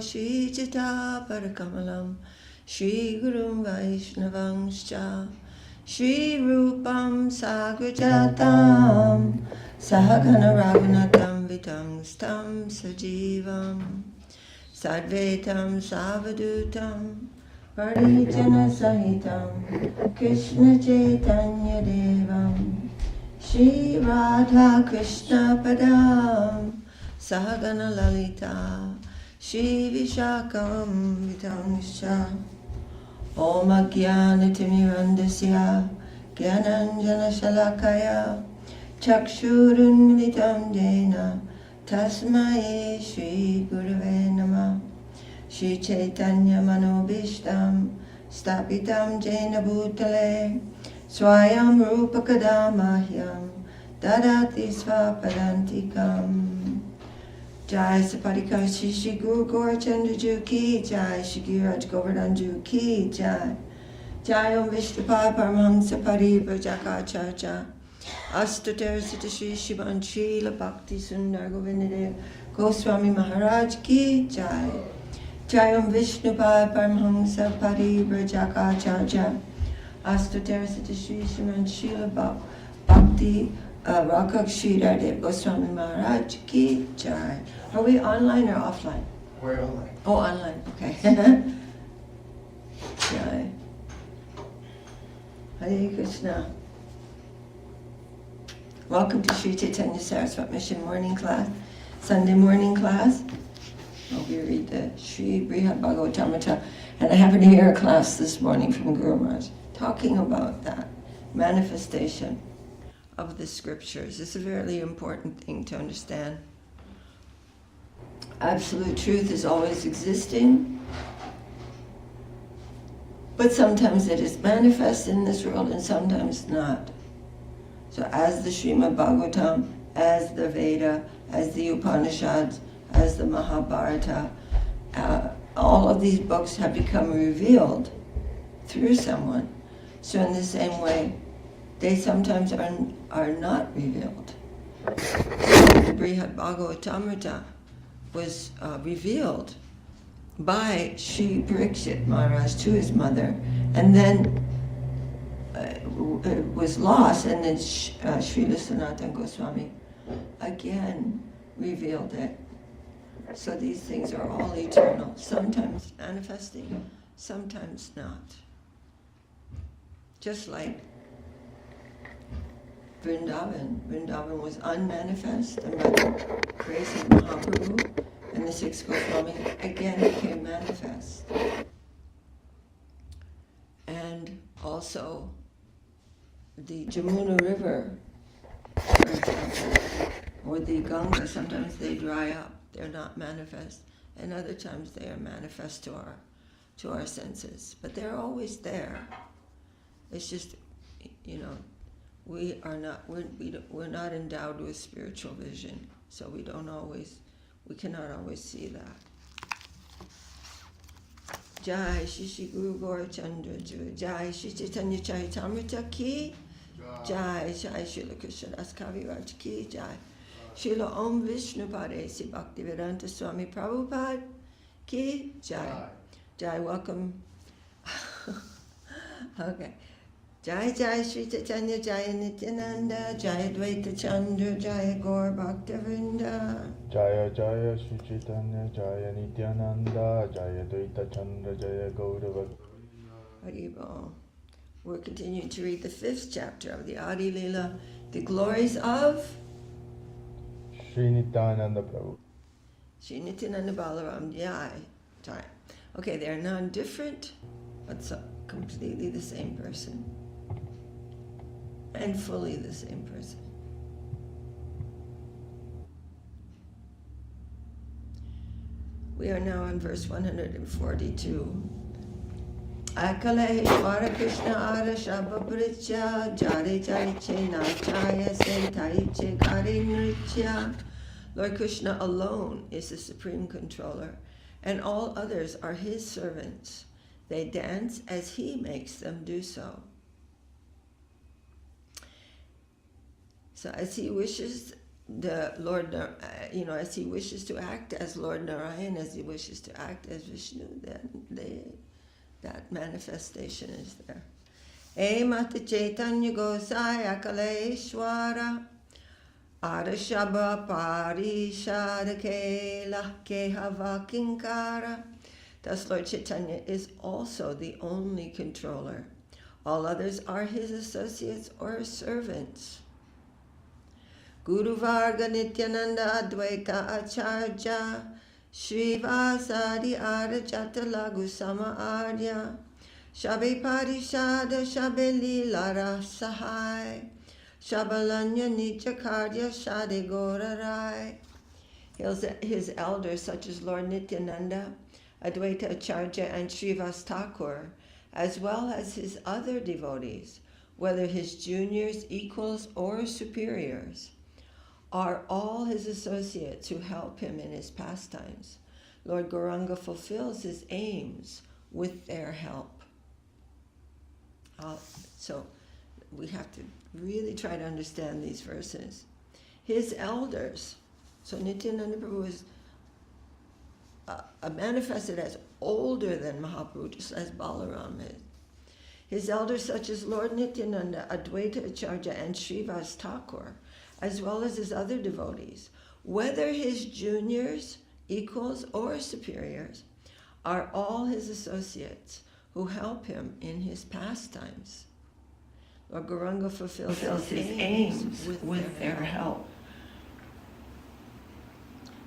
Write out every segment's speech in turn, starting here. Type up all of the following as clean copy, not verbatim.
Shri Jita Parakamalam Shri Gurum Vaishnavangscha Shri Rupam Sagrajatam Sahagana Raghunatam Vitam Stam Sajivam Sadvetam Savadutam Parijana Sahitam Krishna Chaitanya Devam Shri Radha Krishna Padam Sahagana Lalita Shri Vishakam Vitangsha Om Ajnanatimirandasya Gyananjana Shalakaya Chakshurunmilitam Jena Tasmai Shri Gurave Namah Shri Chaitanya Manobishtam Stapitam Jena Bhutale Swayam Rupakadamahyam Dadati Svapadantikam Jai Sapadika Shri Shri Guru Gaurachandra Ju Ki Jai Shri Giraj Govardhan Ju Ki Jai Jai Om Vishnupad Paramahamsa Parivrajakaacharya Astater Sita Shri Shivan Srila Bhakti Sundar Govindadev Goswami Maharaj Ki Jai Jai Om Vishnupad Paramahamsa Parivrajakaacharya Astater Sita Shri Shivan Srila Bhakti Rakak Sridhar Dev Goswami Maharaj Ki Jai. Are we online or offline? We're online. Oh, online, okay. Jai. Hare Krishna. Welcome to Sri Chaitanya Saraswat Mission morning class, Sunday morning class. We read the Sri Brihad Bhagavatamrita, and I happened to hear a class this morning from Guru Maharaj talking about that manifestation of the scriptures. It's a very important thing to understand. Absolute truth is always existing, but sometimes it is manifest in this world and sometimes not. So as the Srimad Bhagavatam, as the Veda, as the Upanishads, as the Mahabharata, all of these books have become revealed through someone. So in the same way, they sometimes are not revealed. The Brihad Bhagavatamrita was revealed by Sri Parikshit Maharaj to his mother, and then it was lost, and then Srila Sanatana Goswami again revealed it. So these things are all eternal, sometimes manifesting, sometimes not. Just like Vrindavan was unmanifest, and by the grace of Mahaprabhu and the six Goswami again became manifest. And also the Jamuna River, for example, or the Ganga, sometimes they dry up, they're not manifest, and other times they are manifest to our senses. But they're always there. It's just, we're not endowed with spiritual vision, so we cannot always see that. Jai Shri Shri Guru Gaurachandra Ju, Jai Shri Chaitanya Charitamrita Ki, Jai Jai Srila Krishna Das Kaviraj Ki, Jai Srila Om Vishnupadesi Bhaktivedanta Swami Prabhupada Ki, Jai. Jai, welcome. Okay. Jai Jai Shri Chaitanya Jaya Nityananda Jaya Dvaita Chandra Jaya Gaur Bhaktivinoda Jaya Jaya Shri Chaitanya Jaya Nityananda Jaya Dvaita Chandra Jaya Gaur Bhaktivinoda. Haribol. We're continuing to read the 5th chapter of the Adi Lila, the glories of Sri Nityananda Prabhu. Sri Nityananda Balaram Jai. Okay, they're non-different, but completely the same person. And fully the same person. We are now on verse 142. Akaleshwara Krishna Ara Shabhabricha Jare Jaiche Nachaya Sentaiche Kari Nritya. Lord Krishna alone is the supreme controller, and all others are his servants. They dance as he makes them do so. So as he wishes the Lord, as he wishes to act as Lord Narayan, as he wishes to act as Vishnu, then that manifestation is there. Mata Chaitanya Gosaya Kaleshwara Arashaba Parishada Kela Kehava Kinkara. Thus Lord Chaitanya is also the only controller. All others are his associates or servants. Guru Varga Nityananda Advaita Acharya Srivasadi Arajata Lagu Sama Arya Shabe Parishada Shabe Lila Rasahai Shabalanya Nitya Karya Shade Gorarai. His elders such as Lord Nityananda, Advaita Acharya and Srivas Thakur, as well as his other devotees, whether his juniors, equals, or superiors, are all his associates who help him in his pastimes. Lord Gauranga fulfills his aims with their help. So we have to really try to understand these verses. His elders, so Nityananda Prabhu is manifested as older than Mahaprabhu, just as Balaram is. His elders such as Lord Nityananda, Advaita Acharya, and Srivas Thakur, as well as his other devotees, whether his juniors, equals, or superiors, are all his associates who help him in his pastimes. Lord Gauranga fulfills his aims with their help.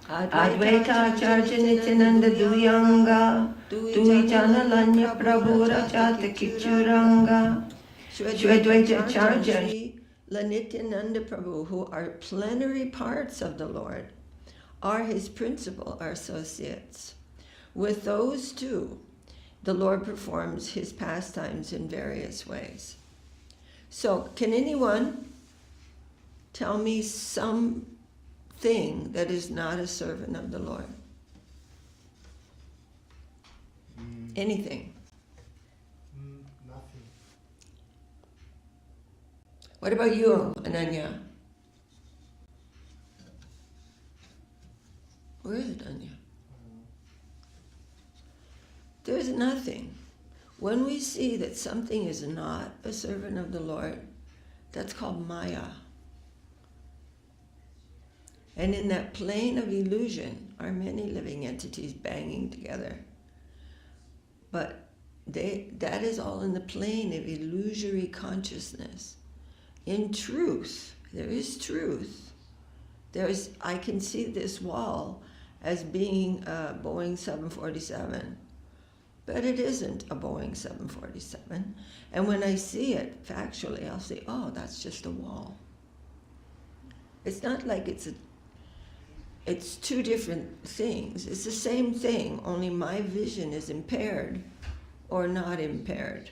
Advaita Acharya Nityananda Duyanga Duyjana Lanya Prabhu Rajata Kichuranga Shvedvaita Acharya and Nityananda Prabhu, who are plenary parts of the Lord, are his principal associates. With those two, the Lord performs his pastimes in various ways. So, can anyone tell me something that is not a servant of the Lord? Anything? Nothing. What about you, Ananya? Where is it, Anya? There's nothing. When we see that something is not a servant of the Lord, that's called Maya. And in that plane of illusion are many living entities banging together. But that is all in the plane of illusory consciousness. In truth, there is truth. I can see this wall as being a Boeing 747, but it isn't a Boeing 747. And when I see it factually, I'll say, oh, that's just a wall. It's not like it's two different things. It's the same thing, only my vision is impaired or not impaired.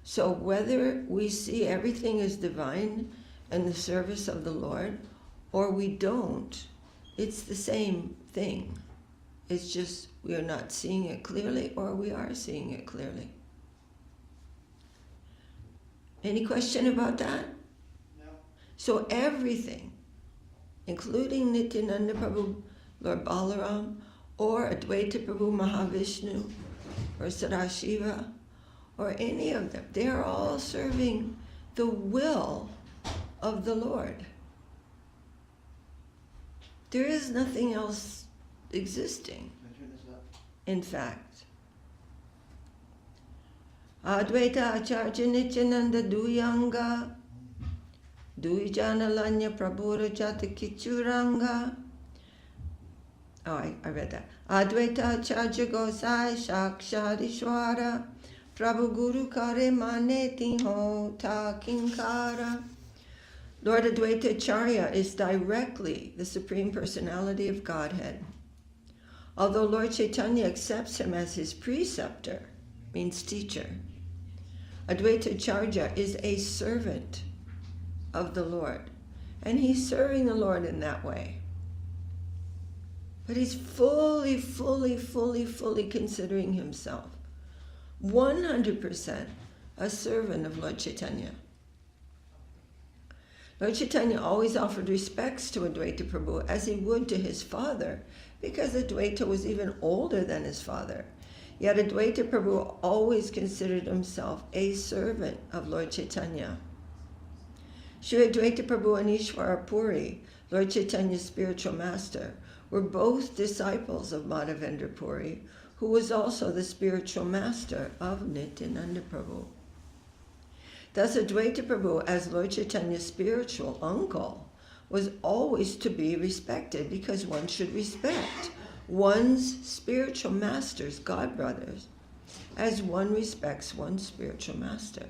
So whether we see everything as divine and the service of the Lord, or we don't, it's the same thing. It's just we are not seeing it clearly, or we are seeing it clearly. Any question about that? No. So everything, including Nityananda Prabhu, Lord Balaram, or Advaita Prabhu Mahavishnu, or Sadashiva, or any of them, they are all serving the will of the Lord. There is nothing else existing, in fact. Advaita Acharya Nityananda Duyanga Duyjana Lanya Prabhura Jata Kichuranga. Oh, I read that. Advaita Acharya Gosai Shakshadishwara Prabhu Guru Kare Maneti Ho Ta Kinkara. Lord Advaita Acharya is directly the Supreme Personality of Godhead. Although Lord Chaitanya accepts him as his preceptor, means teacher, Advaita Acharya is a servant of the Lord, and he's serving the Lord in that way. But he's fully considering himself 100% a servant of Lord Chaitanya. Lord Chaitanya always offered respects to Advaita Prabhu as he would to his father, because Advaita was even older than his father. Yet Advaita Prabhu always considered himself a servant of Lord Chaitanya. Sri Advaita Prabhu and Ishwara Puri, Lord Chaitanya's spiritual master, were both disciples of Madhavendra Puri, who was also the spiritual master of Nityananda Prabhu. Thus Advaita Prabhu, as Lord Chaitanya's spiritual uncle, was always to be respected, because one should respect one's spiritual masters, god brothers, as one respects one's spiritual master.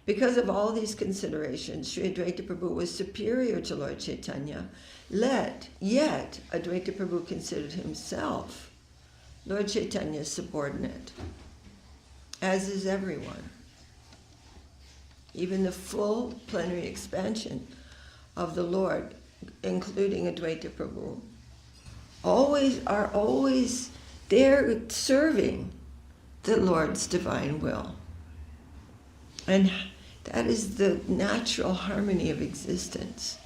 Because of all these considerations, Sri Advaita Prabhu was superior to Lord Chaitanya, yet Advaita Prabhu considered himself Lord Chaitanya's subordinate, as is everyone. Even the full plenary expansion of the Lord, including Advaita Prabhu, are always there serving the Lord's divine will. And that is the natural harmony of existence.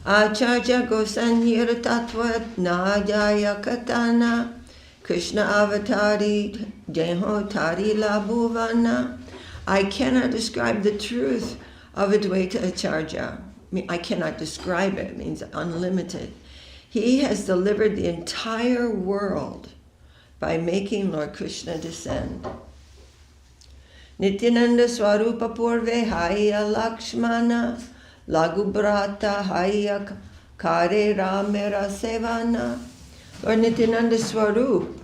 Acharya Gosanyira Tattva Najaya Katana Krishna Avatari Jeho Tari Labhuvana. I cannot describe the truth of Advaita Acharya. I cannot describe it. It means unlimited. He has delivered the entire world by making Lord Krishna descend. Nityananda Swarupa Purve Haya Lakshmana Lagu Brata Haya Kare Ramera Sevana. Lord Nityananda Swarup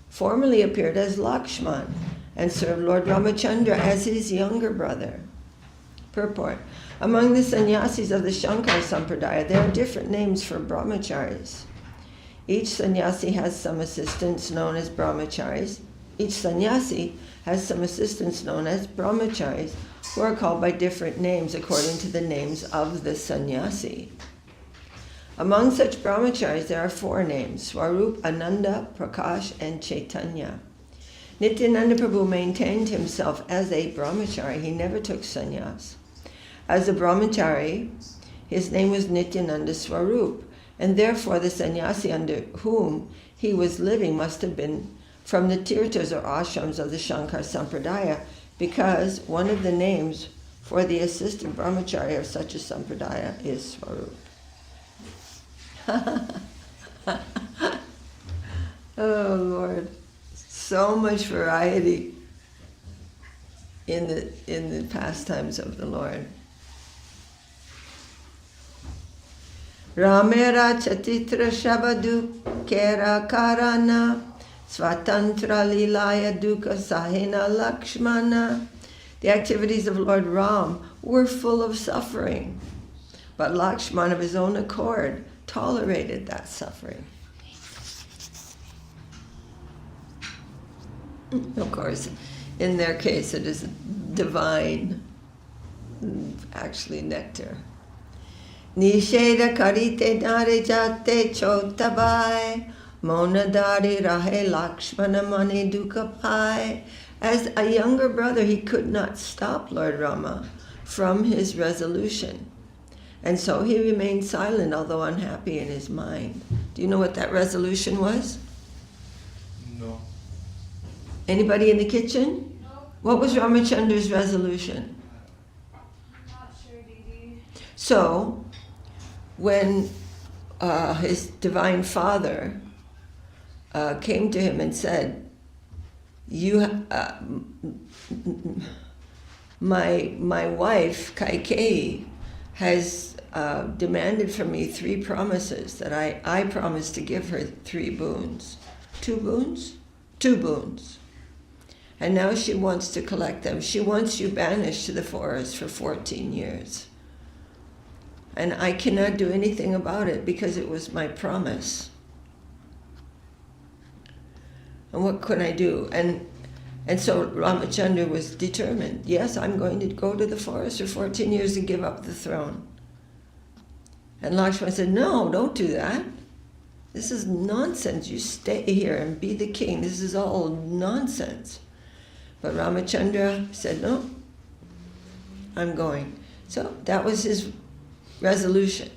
formerly appeared as Lakshman and served Lord Ramachandra as his younger brother. Purport. Among the sannyasis of the Shankar Sampradaya, there are different names for brahmacharis. Each sannyasi has some assistants known as brahmacharis. Each sannyasi has some assistants known as brahmacharis, who are called by different names according to the names of the sannyasi. Among such brahmacharis, there are 4 names: Swarup, Ananda, Prakash, and Chaitanya. Nityananda Prabhu maintained himself as a brahmachari. He never took sannyas. As a brahmachari, his name was Nityananda Swarup, and therefore the sannyasi under whom he was living must have been from the tirthas or ashrams of the Shankar Sampradaya, because one of the names for the assistant brahmachari of such a sampradaya is Swarup. Oh Lord, so much variety in the pastimes of the Lord. Ramera Chatitra Shabadu Kera Karana Swatantra Lilaya Dukkha Sahena Lakshmana. The activities of Lord Ram were full of suffering, but Lakshmana of his own accord tolerated that suffering. Of course, in their case it is divine, actually nectar. Nisheda karite dare jate chotabai monadari rahe Lakshmana mani dukapai. As a younger brother, he could not stop Lord Rama from his resolution. And so he remained silent, although unhappy in his mind. Do you know what that resolution was? No. Anybody in the kitchen? No. What was Ramachandra's resolution? I'm not sure, Didi. So, when his divine father came to him and said, my wife, Kaikeyi, has demanded from me 3 promises, that I promised to give her 3 boons. 2 boons? 2 boons. And now she wants to collect them. She wants you banished to the forest for 14 years. And I cannot do anything about it because it was my promise. And what could I do? And so Ramachandra was determined. Yes, I'm going to go to the forest for 14 years and give up the throne. And Lakshmana said, no, don't do that. This is nonsense. You stay here and be the king. This is all nonsense. But Ramachandra said, no, I'm going. So that was his resolution,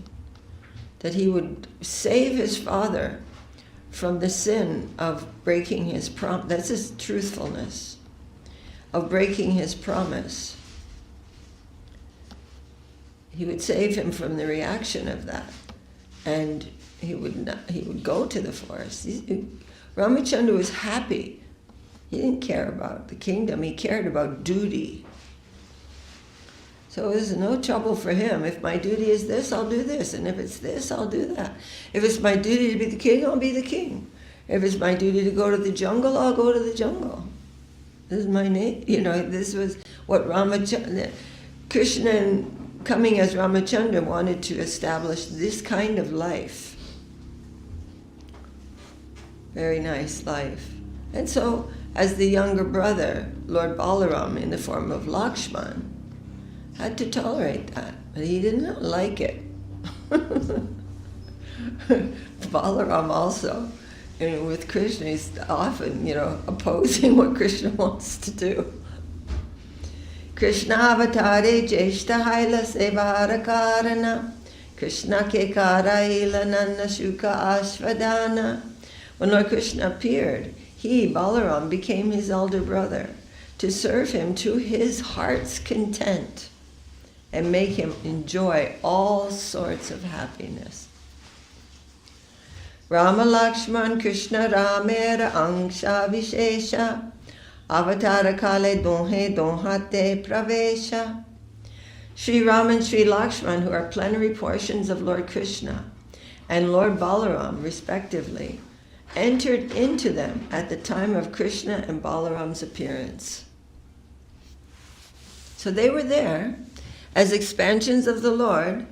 that he would save his father from the sin of breaking his promise. That's his truthfulness, of breaking his promise. He would save him from the reaction of that, and he would go to the forest. Ramachandra was happy. He didn't care about the kingdom. He cared about duty. So it was no trouble for him. If my duty is this, I'll do this. And if it's this, I'll do that. If it's my duty to be the king, I'll be the king. If it's my duty to go to the jungle, I'll go to the jungle. This is my name. This was what Krishna, coming as Ramachandra, wanted to establish this kind of life. Very nice life. And so, as the younger brother, Lord Balaram, in the form of Lakshman, had to tolerate that, but he did not like it. Balaram also, with Krishna, he's often, opposing what Krishna wants to do. Krishna avatare jeshta haila sevara karana, Krishna ke karaila nanna shuka ashvadana. When Lord Krishna appeared, he, Balaram, became his elder brother to serve him to his heart's content and make him enjoy all sorts of happiness. Rama Lakshman Krishna Ramera Angsha Vishesha Avatara Kale Donhe Donhate Pravesha. Sri Ram and Sri Lakshman, who are plenary portions of Lord Krishna, and Lord Balaram, respectively, entered into them at the time of Krishna and Balaram's appearance. So they were there as expansions of the Lord.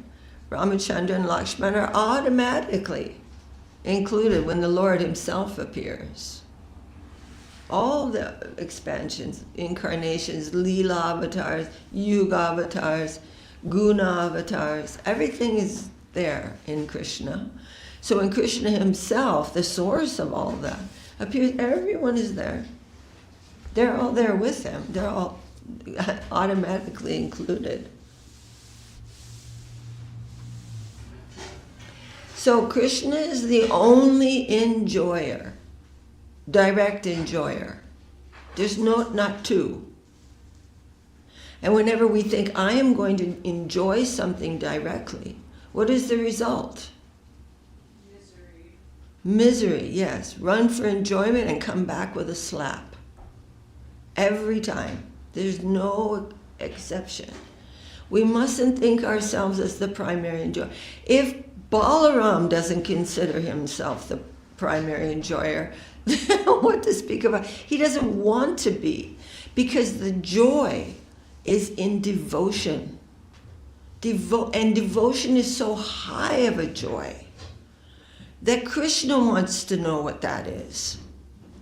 Ramachandra and Lakshman are automatically included when the Lord himself appears. All the expansions, incarnations, Lila avatars, Yuga avatars, Guna avatars, everything is there in Krishna. So when Krishna himself, the source of all that, appears, everyone is there. They're all there with him. They're all automatically included. So Krishna is the only enjoyer, direct enjoyer. There's not two. And whenever we think, I am going to enjoy something directly, what is the result? Misery, yes. Run for enjoyment and come back with a slap. Every time. There's no exception. We mustn't think ourselves as the primary enjoyer. If Balaram doesn't consider himself the primary enjoyer, then what to speak about? He doesn't want to be, because the joy is in devotion. And devotion is so high of a joy that Krishna wants to know what that is.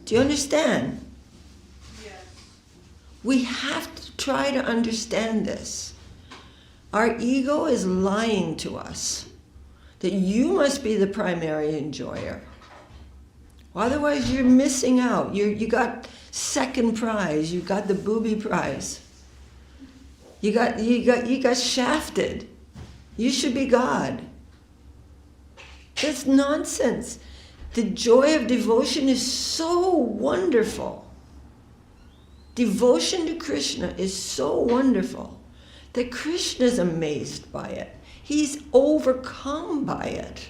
Do you understand? Yes. We have to try to understand this. Our ego is lying to us that you must be the primary enjoyer. Otherwise you're missing out. You got second prize. You got the booby prize. You got shafted. You should be God. That's nonsense. The joy of devotion is so wonderful. Devotion to Krishna is so wonderful that Krishna is amazed by it. He's overcome by it.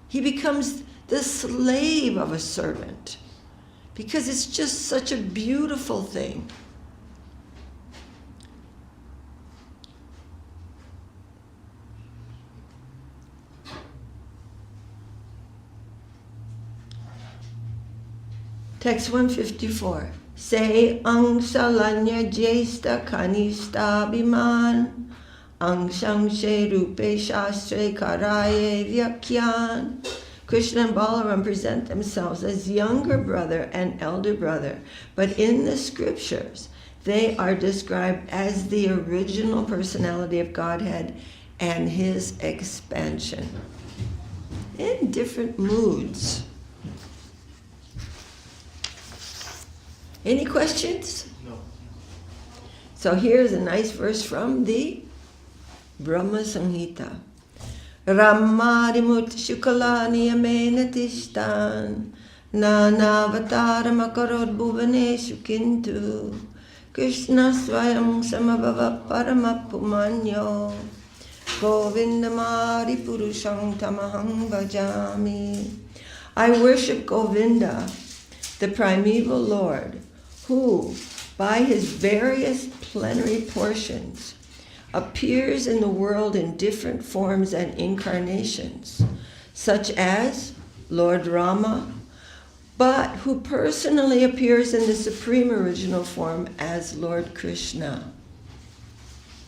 He becomes the slave of a servant because it's just such a beautiful thing. Text 154. Say angsalanya jesta kanista biman angshangshe rupe shastre karaye vyakyan. Krishna and Balaram present themselves as younger brother and elder brother, but in the scriptures they are described as the original personality of Godhead and his expansion in different moods. Any questions? No. So here's a nice verse from the Brahma Samhita. Rammadimut Shukalani Amena Tishtan Nanavataram Akarod Bhuvaneshu Kintu Krishna Swayam Samabhava Paramapumanyo Govindamari Purusham Tamaham Bhajami. I worship Govinda, the primeval Lord, who, by his various plenary portions, appears in the world in different forms and incarnations, such as Lord Rama, but who personally appears in the supreme original form as Lord Krishna.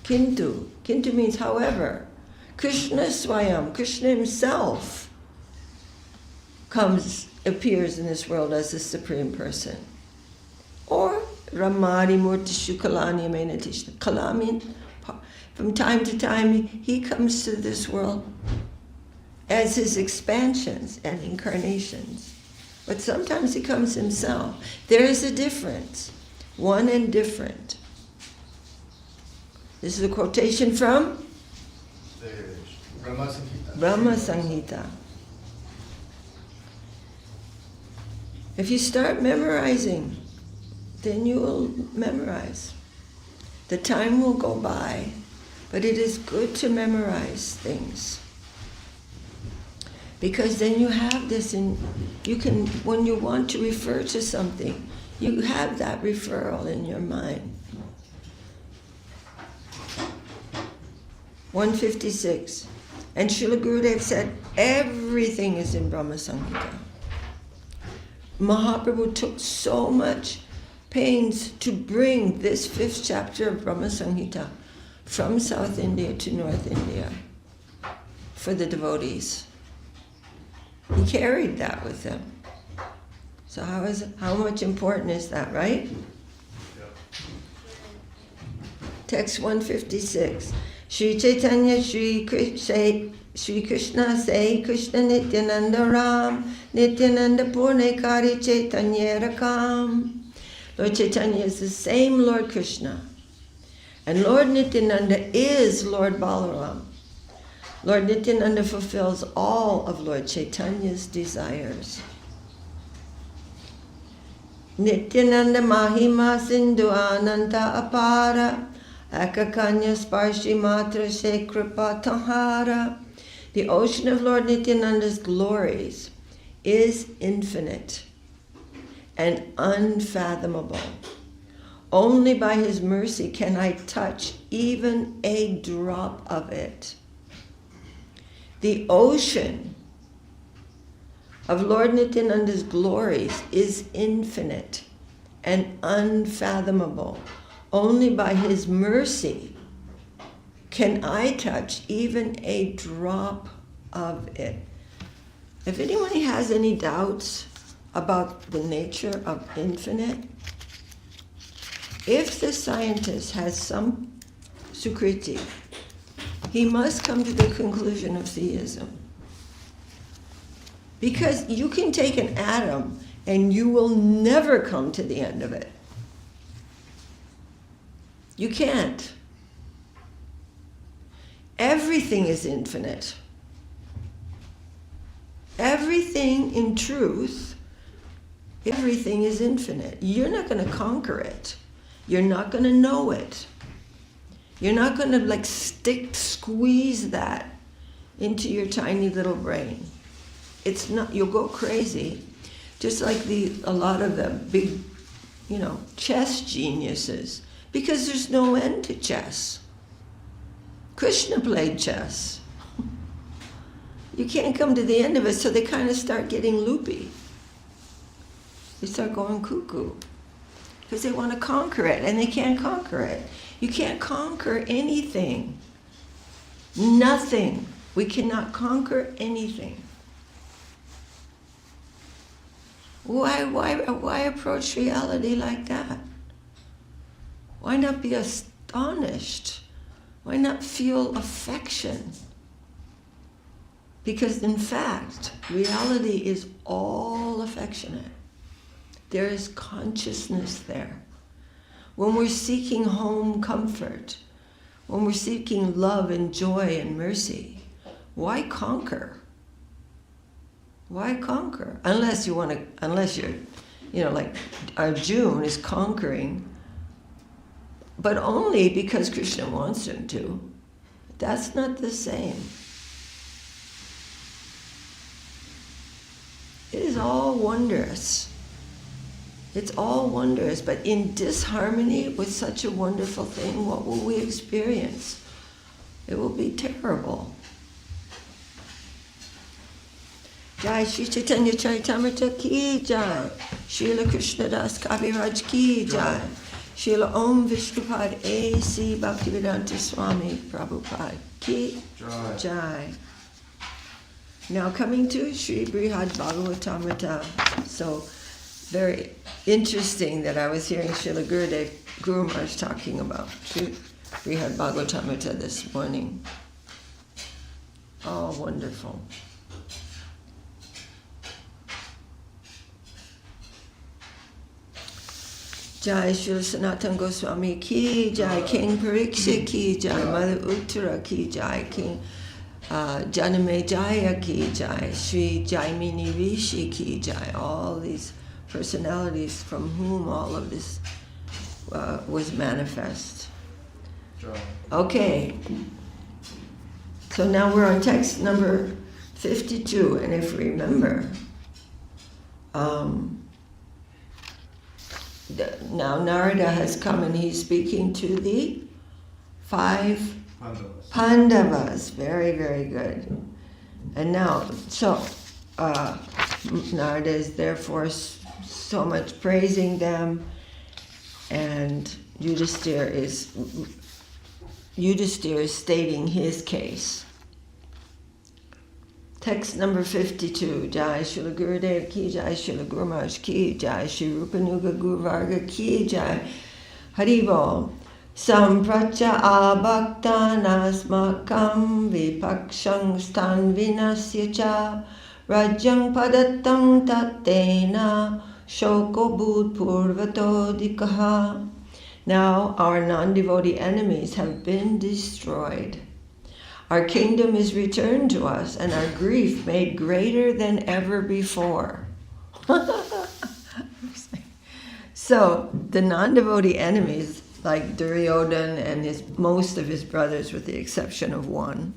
Kintu. Kintu means however. Krishna Swayam, Krishna himself, appears in this world as the supreme person. Or Ramadi Murti Shukalani Menatishna. Kalamin, from time to time, he comes to this world as his expansions and incarnations. But sometimes he comes himself. There is a difference, one and different. This is a quotation from the Brahma Samhita. Brahma Samhita. If you start memorizing, then you will memorize. The time will go by, but it is good to memorize things. Because then you have this, and you can, when you want to refer to something, you have that referral in your mind. 156. And Srila Gurudev said, everything is in Brahma Samhita. Mahaprabhu took so much pains to bring this 5th chapter of Brahma Samhita from South India to North India for the devotees. He carried that with him. So how much important is that, right? Yep. Text 156. Shri Chaitanya Shri Krishna say Krishna Nityananda Ram Nityananda Purnekari Chaitanya Rakam. Lord Chaitanya is the same Lord Krishna. And Lord Nityananda is Lord Balaram. Lord Nityananda fulfills all of Lord Chaitanya's desires. Nityananda Mahima Sindhu Ananta Apara Akakanya Sparshi Matra Se Kripa Tahara. The ocean of Lord Nityananda's glories is infinite and unfathomable. Only by his mercy can I touch even a drop of it. The ocean of Lord Nityananda's glories is infinite and unfathomable. Only by his mercy can I touch even a drop of it. If anyone has any doubts about the nature of infinite, if the scientist has some sukriti, he must come to the conclusion of theism. Because you can take an atom and you will never come to the end of it. You can't. Everything is infinite. Everything in truth, everything is infinite. You're not going to conquer it. You're not going to know it. You're not going to squeeze that into your tiny little brain. It's not, you'll go crazy. Just like a lot of the big, chess geniuses. Because there's no end to chess. Krishna played chess. You can't come to the end of it, so they kind of start getting loopy. They start going cuckoo. Because they want to conquer it, and they can't conquer it. You can't conquer anything. Nothing. We cannot conquer anything. Why approach reality like that? Why not be astonished? Why not feel affection? Because in fact, reality is all affectionate. There is consciousness there. when we're seeking home comfort, when we're seeking love and joy and mercy, why conquer? Why conquer? Unless you're, like Arjuna is conquering, but only because Krishna wants him to. That's not the same. It is all wondrous. It's all wondrous, but in disharmony with such a wonderful thing, what will we experience? It will be terrible. Jai Shri Chaitanya Charitamrita ki jai. Srila Krishna Das Kaviraj ki jai. Srila Om Vishnupad A.C. Bhaktivedanta Swami Prabhupada ki jai. Now coming to Sri Brihad Bhagavatamrita. So very interesting that I was hearing Srila Gurudev Guru Maharaj talking about Sri Brihad Bhagavatamrita this morning. Oh, wonderful. Jai Srila Sanatana Goswami ki jai, King Parikshit ki jai, Mother Uttara ki jai, King Janame Jaya ki jai, Sri Jaimini Rishi ki jai, all these personalities from whom all of this was manifest. Okay, so now we're on text number 52, and if we remember, now Narada has come and he's speaking to the 5 Pandavas. Very, very good. And now, so Narada is therefore so much praising them, and Yudhisthira is stating his case. Text number 52. Jai Srila Gurudev ki jai, Srila Guru Maharaj ki jai, Sri Rupanuga Guru Varga ki jai. Haribol. Sampracha abhaktanasmakam vipakshang stan vinasya cha rajang padatang tatena shoko bud purvatodikaha. Now our non-devotee enemies have been destroyed. Our kingdom is returned to us, and our grief made greater than ever before. So the non-devotee enemies, like Duryodhana and most of his brothers, with the exception of one,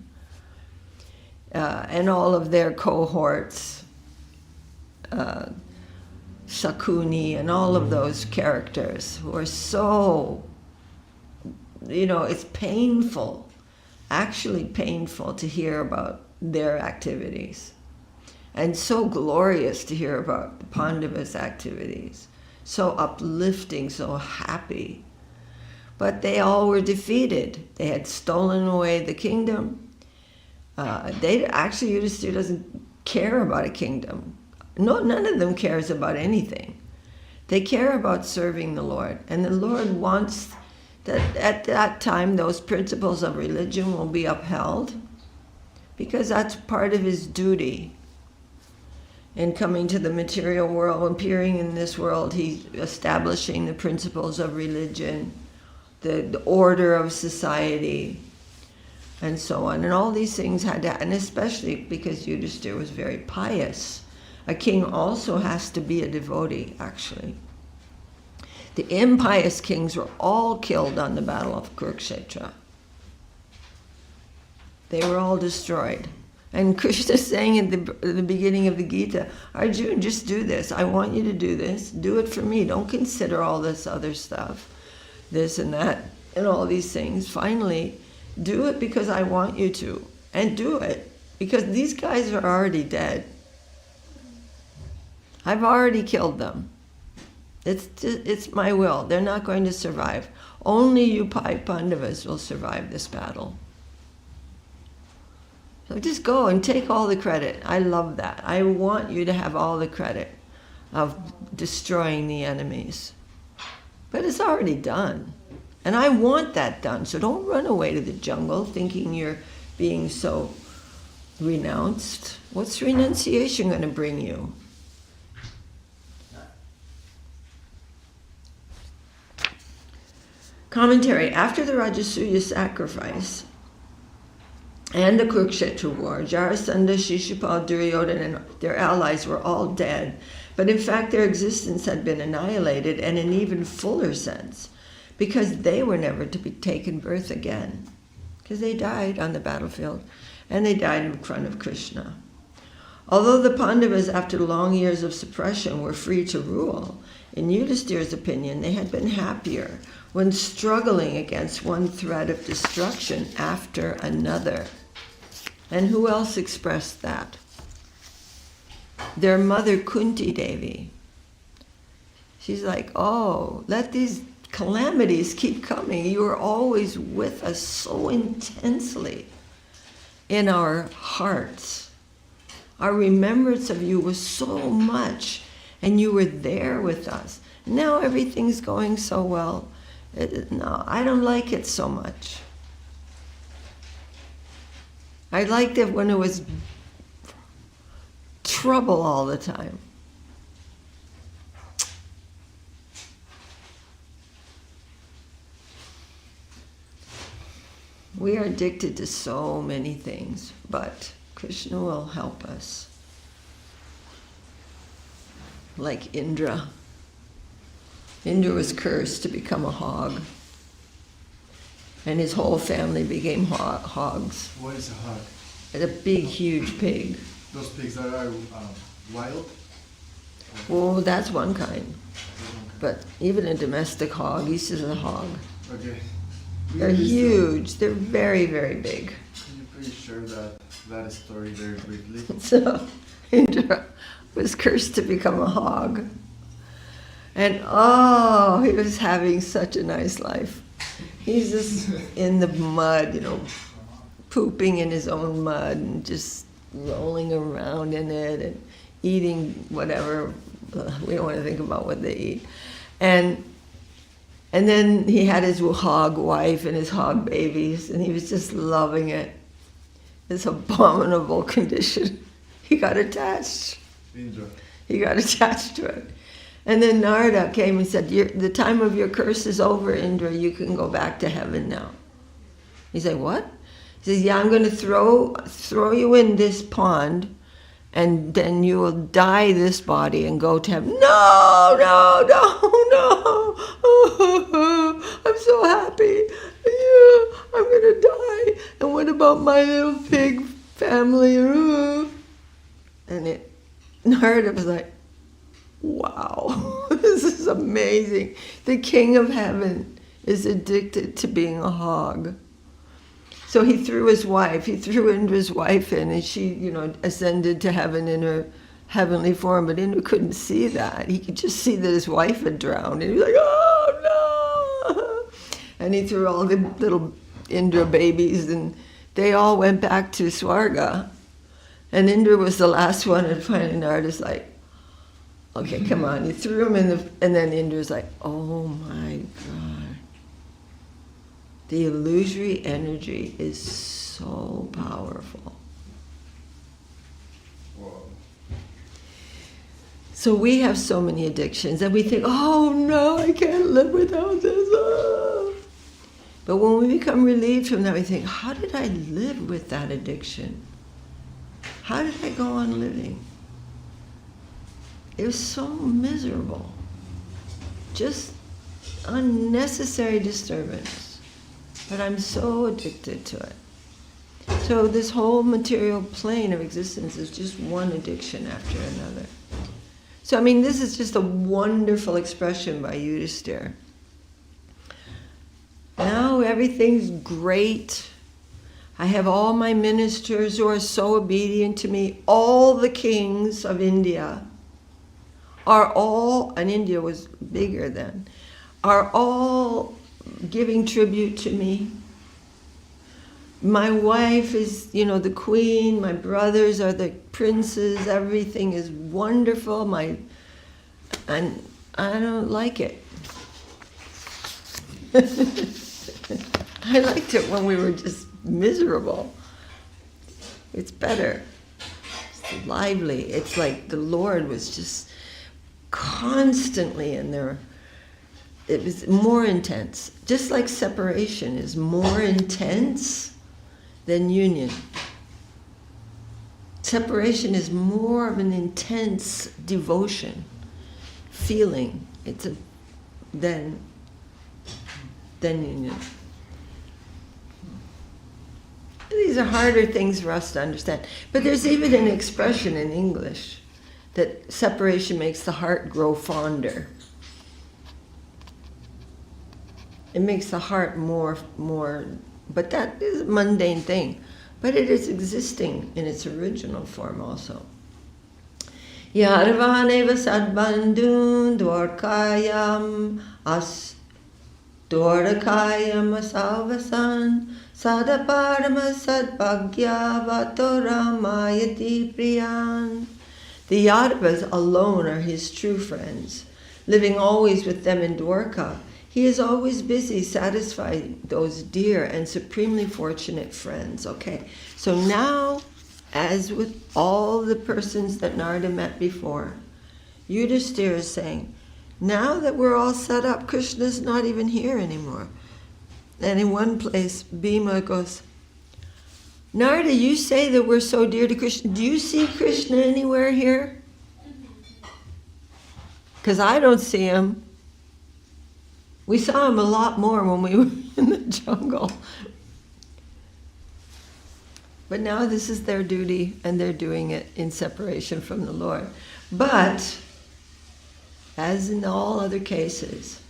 and all of their cohorts, Sakuni and all of those characters who are so, it's painful. Actually painful to hear about their activities, and so glorious to hear about the Pandavas' activities, so uplifting, so happy. But they all were defeated. They had stolen away the kingdom. Yudhisthira doesn't care about a kingdom. No, none of them cares about anything. They care about serving the Lord, and the Lord wants that at that time those principles of religion will be upheld, because that's part of his duty. In coming to the material world, appearing in this world, he's establishing the principles of religion, the order of society, and so on. And all these things had to, and especially because Yudhisthira was very pious. A king also has to be a devotee, actually. The impious kings were all killed on the battle of Kurukshetra. They were all destroyed. And Krishna is saying at the beginning of the Gita, Arjuna, just do this. I want you to do this. Do it for me. Don't consider all this other stuff, this and that, and all these things. Finally, do it because I want you to. And do it because these guys are already dead. I've already killed them. It's my will. They're not going to survive. Only you Pandavas will survive this battle. So just go and take all the credit. I love that. I want you to have all the credit of destroying the enemies. But it's already done. And I want that done. So don't run away to the jungle thinking you're being so renounced. What's renunciation going to bring you? Commentary. After the Rajasuya sacrifice and the Kurukshetra war, Jarasandha, Shishupal, Duryodhana, and their allies were all dead. But in fact, their existence had been annihilated in an even fuller sense, because they were never to be taken birth again, because they died on the battlefield, and they died in front of Krishna. Although the Pandavas, after long years of suppression, were free to rule, in Yudhishthira's opinion, they had been happier when struggling against one threat of destruction after another. And who else expressed that? Their mother, Kunti Devi. She's like, oh, let these calamities keep coming. You are always with us so intensely in our hearts. Our remembrance of you was so much, and you were there with us. Now everything's going so well. No, I don't like it so much. I liked it when it was trouble all the time. We are addicted to so many things, but Krishna will help us. Like Indra. Indra was cursed to become a hog. And his whole family became hogs. What is a hog? It's a big, huge pig. Those pigs that are wild? Well, that's one kind. But even a domestic hog, he's just a hog. Okay. They're huge. They're very, very big. Can you please share that story very briefly? So Indra was cursed to become a hog. And oh, he was having such a nice life. He's just in the mud, pooping in his own mud and just rolling around in it and eating whatever. We don't want to think about what they eat. And then he had his hog wife and his hog babies, and he was just loving it. This abominable condition. He got attached. Indra. He got attached to it. And then Narada came and said, the time of your curse is over, Indra. You can go back to heaven now. He said, what? He says, yeah, I'm going to throw you in this pond, and then you will die this body and go to heaven. No, no, no, no. I'm so happy. Yeah, I'm going to die. And what about my little pig family? And Narada was like, wow, this is amazing. The king of heaven is addicted to being a hog. So he threw Indra's wife in, and she, ascended to heaven in her heavenly form, but Indra couldn't see that. He could just see that his wife had drowned, and he was like, oh no! And he threw all the little Indra babies, and they all went back to Swarga. And Indra was the last one, and finally Narada's like, okay, come on. He threw him and then Indra's like, oh my God. The illusory energy is so powerful. Wow. So we have so many addictions, and we think, oh no, I can't live without this. Ah. But when we become relieved from that, we think, how did I live with that addiction? How did I go on living? It was so miserable. Just unnecessary disturbance. But I'm so addicted to it. So this whole material plane of existence is just one addiction after another. So this is just a wonderful expression by Yudhishthira. Now everything's great. I have all my ministers who are so obedient to me. All the kings of India are all, and India was bigger then, are all giving tribute to me. My wife is, the queen, my brothers are the princes, everything is wonderful, and I don't like it. I liked it when we were just miserable. It's better. It's lively. It's like the Lord was just constantly in there it was more intense. Just like separation is more intense than union. Separation is more of an intense devotion, feeling. Than union. These are harder things for us to understand. But there's even an expression in English that separation makes the heart grow fonder. It makes the heart more, but that is a mundane thing. But it is existing in its original form also. Yarvaneva sadbandun dwarkayam asalvasan sadaparama sadbhagya vatoramayati priyan. The Yadavas alone are his true friends, living always with them in Dwarka. He is always busy satisfying those dear and supremely fortunate friends. Okay, so now, as with all the persons that Narada met before, Yudhishthira is saying, now that we're all set up, Krishna's not even here anymore. And in one place, Bhima goes, Narada, you say that we're so dear to Krishna. Do you see Krishna anywhere here? Because I don't see him. We saw him a lot more when we were in the jungle. But now this is their duty, and they're doing it in separation from the Lord. But, as in all other cases,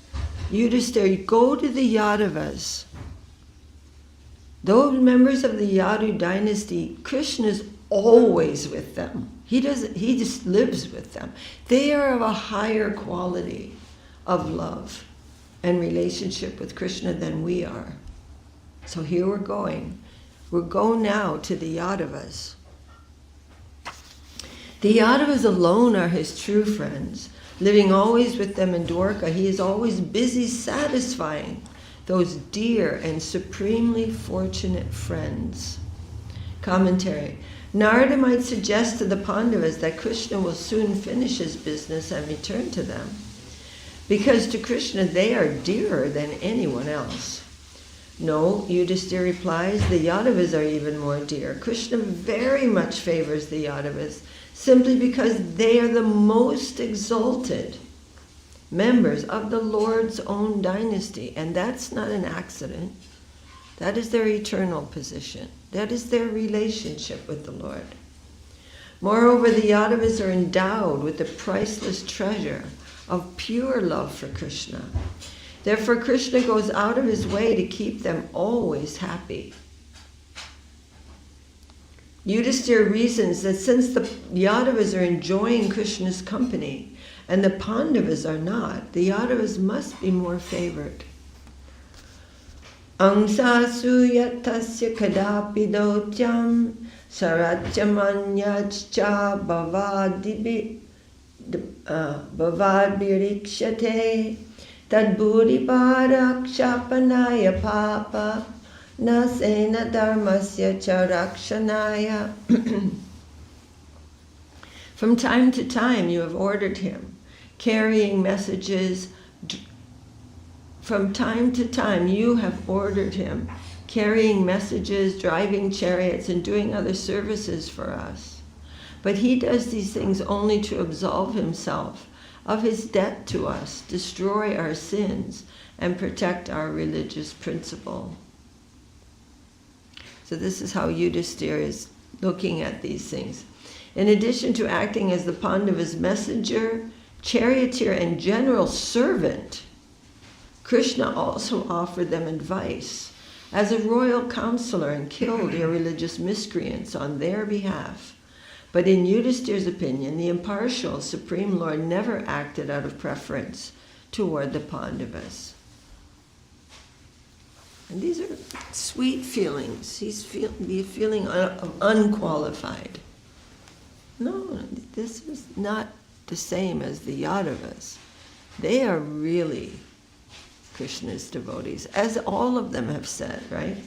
Yudhishthira, go to the Yadavas. Those members of the Yadu dynasty, Krishna is always with them. He just lives with them. They are of a higher quality of love and relationship with Krishna than we are. So here we're going. We'll go now to the Yadavas. The Yadavas alone are his true friends, living always with them in Dwarka. He is always busy satisfying those dear and supremely fortunate friends. Commentary. Narada might suggest to the Pandavas that Krishna will soon finish his business and return to them, because to Krishna they are dearer than anyone else. No, Yudhishthira replies, the Yadavas are even more dear. Krishna very much favors the Yadavas simply because they are the most exalted members of the Lord's own dynasty. And that's not an accident. That is their eternal position. That is their relationship with the Lord. Moreover, the Yadavas are endowed with the priceless treasure of pure love for Krishna. Therefore, Krishna goes out of his way to keep them always happy. Yudhishthira reasons that since the Yadavas are enjoying Krishna's company and the Pandavas are not, the Yadavas must be more favored. Angsasu yatasya kadapi dotyam sarajamanyajcha bhavadbirikshate tadburi parakshapanaya papa nasena dharmasya charakshanaya. From time to time you have ordered him, carrying messages. From time to time you have ordered him, carrying messages, driving chariots, and doing other services for us. But he does these things only to absolve himself of his debt to us, destroy our sins, and protect our religious principle. So this is how Yudhishthira is looking at these things. In addition to acting as the Pandavas' messenger, charioteer, and general servant, Krishna also offered them advice as a royal counselor and killed irreligious miscreants on their behalf. But in Yudhishthira's opinion, the impartial Supreme Lord never acted out of preference toward the Pandavas. And these are sweet feelings. He's feeling unqualified. No, this is not the same as the Yadavas. They are really Krishna's devotees, as all of them have said, right?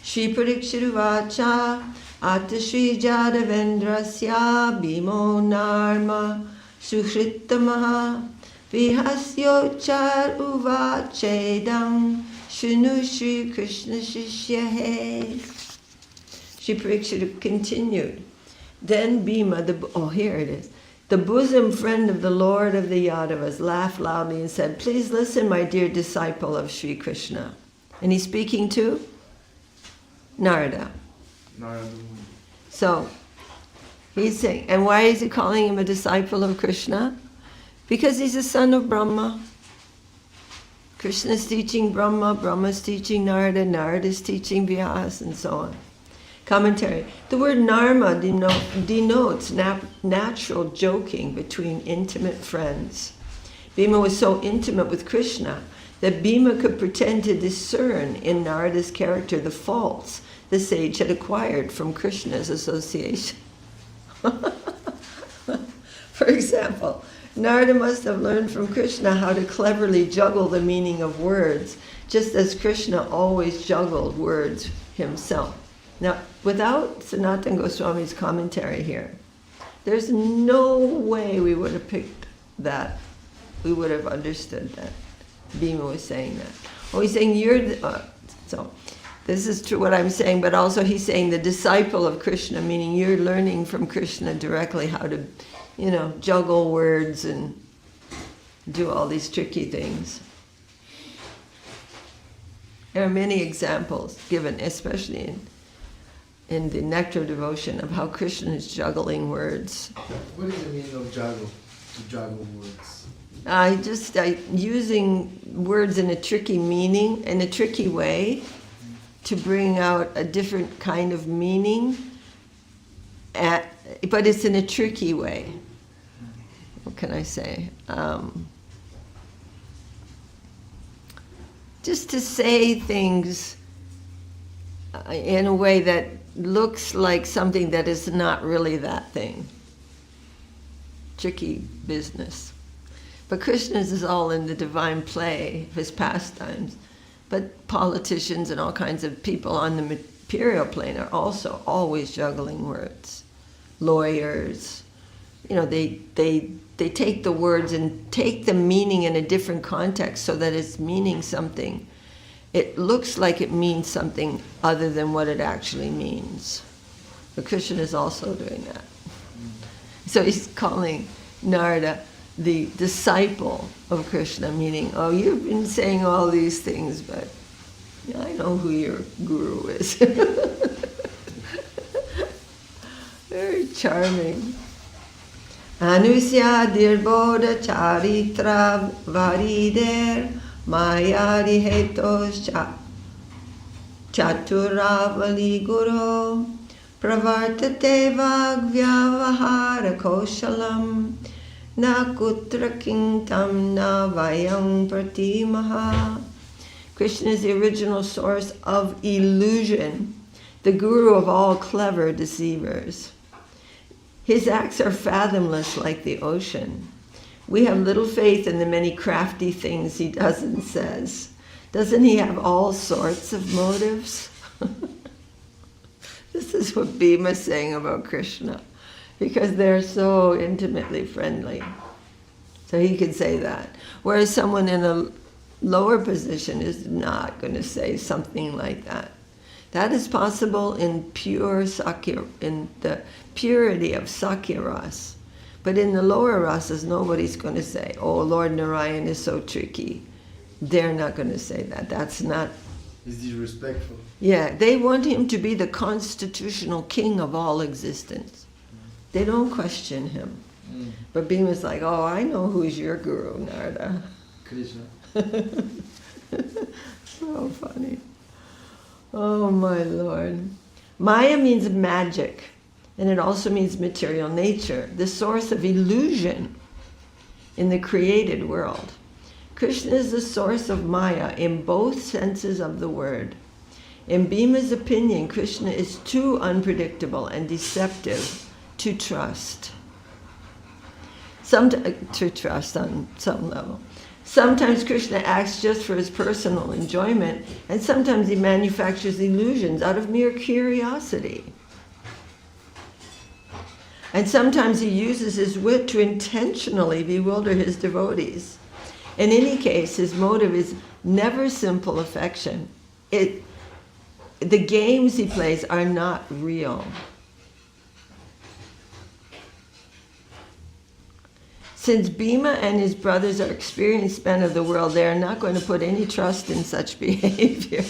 Shri Parikshiruvacha Atashri Jadavendrasya Bhimo Narma Suhritamaha Vihasyo char uvachedam shunu Shri Krishna shishyahe. Shri Parikshita continued. Then Bhima, here it is. The bosom friend of the Lord of the Yadavas laughed loudly and said, please listen, my dear disciple of Sri Krishna. And he's speaking to Narada. So, he's saying, and why is he calling him a disciple of Krishna? Because he's a son of Brahma. Krishna's teaching Brahma, Brahma's teaching Narada, Narada's teaching Vyas, and so on. Commentary. The word narma denotes natural joking between intimate friends. Bhima was so intimate with Krishna that Bhima could pretend to discern in Narada's character the faults the sage had acquired from Krishna's association. For example, Narada must have learned from Krishna how to cleverly juggle the meaning of words, just as Krishna always juggled words himself. Now, without Sanatana Goswami's commentary here, there's no way we would have picked that. We would have understood that. Bhima was saying that. Oh, he's saying so this is true what I'm saying, but also he's saying the disciple of Krishna, meaning you're learning from Krishna directly how to, juggle words and do all these tricky things. There are many examples given, especially in the Nectar devotion, of how Krishna is juggling words. What is the meaning of juggle? To juggle words? Using words in a tricky meaning, in a tricky way, to bring out a different kind of meaning, but it's in a tricky way. What can I say? Just to say things in a way that looks like something that is not really that thing. Tricky business. But Krishna's is all in the divine play, his pastimes. But politicians and all kinds of people on the material plane are also always juggling words. Lawyers, they take the words and take the meaning in a different context so that it's meaning something. It looks like it means something other than what it actually means. But Krishna is also doing that. So he's calling Narada the disciple of Krishna, meaning, oh, you've been saying all these things, but I know who your guru is. Very charming. Anusya dirbodha charitra varider mayari hetos chaturavali guru pravartate vagvyavahara koshalam na kutra kintam na vayam pratimaha. Krishna is the original source of illusion, the guru of all clever deceivers. His acts are fathomless like the ocean. We have little faith in the many crafty things he does and says. Doesn't he have all sorts of motives? This is what Bhima is saying about Krishna, because they're so intimately friendly. So he could say that. Whereas someone in a lower position is not going to say something like that. That is possible in pure Sakya, in the purity of Sakya Ras. But in the lower rasas, nobody's going to say, oh, Lord Narayan is so tricky. They're not going to say that. That's not... It's disrespectful. Yeah, they want him to be the constitutional king of all existence. They don't question him. But Bhima's like, oh, I know who's your guru, Narada. Krishna. So funny. Oh, my Lord. Maya means magic, and it also means material nature, the source of illusion in the created world. Krishna is the source of Maya in both senses of the word. In Bhima's opinion, Krishna is too unpredictable and deceptive to trust. To trust on some level. Sometimes Krishna acts just for his personal enjoyment, and sometimes he manufactures illusions out of mere curiosity. And sometimes he uses his wit to intentionally bewilder his devotees. In any case, his motive is never simple affection. The games he plays are not real. Since Bhima and his brothers are experienced men of the world, they are not going to put any trust in such behavior.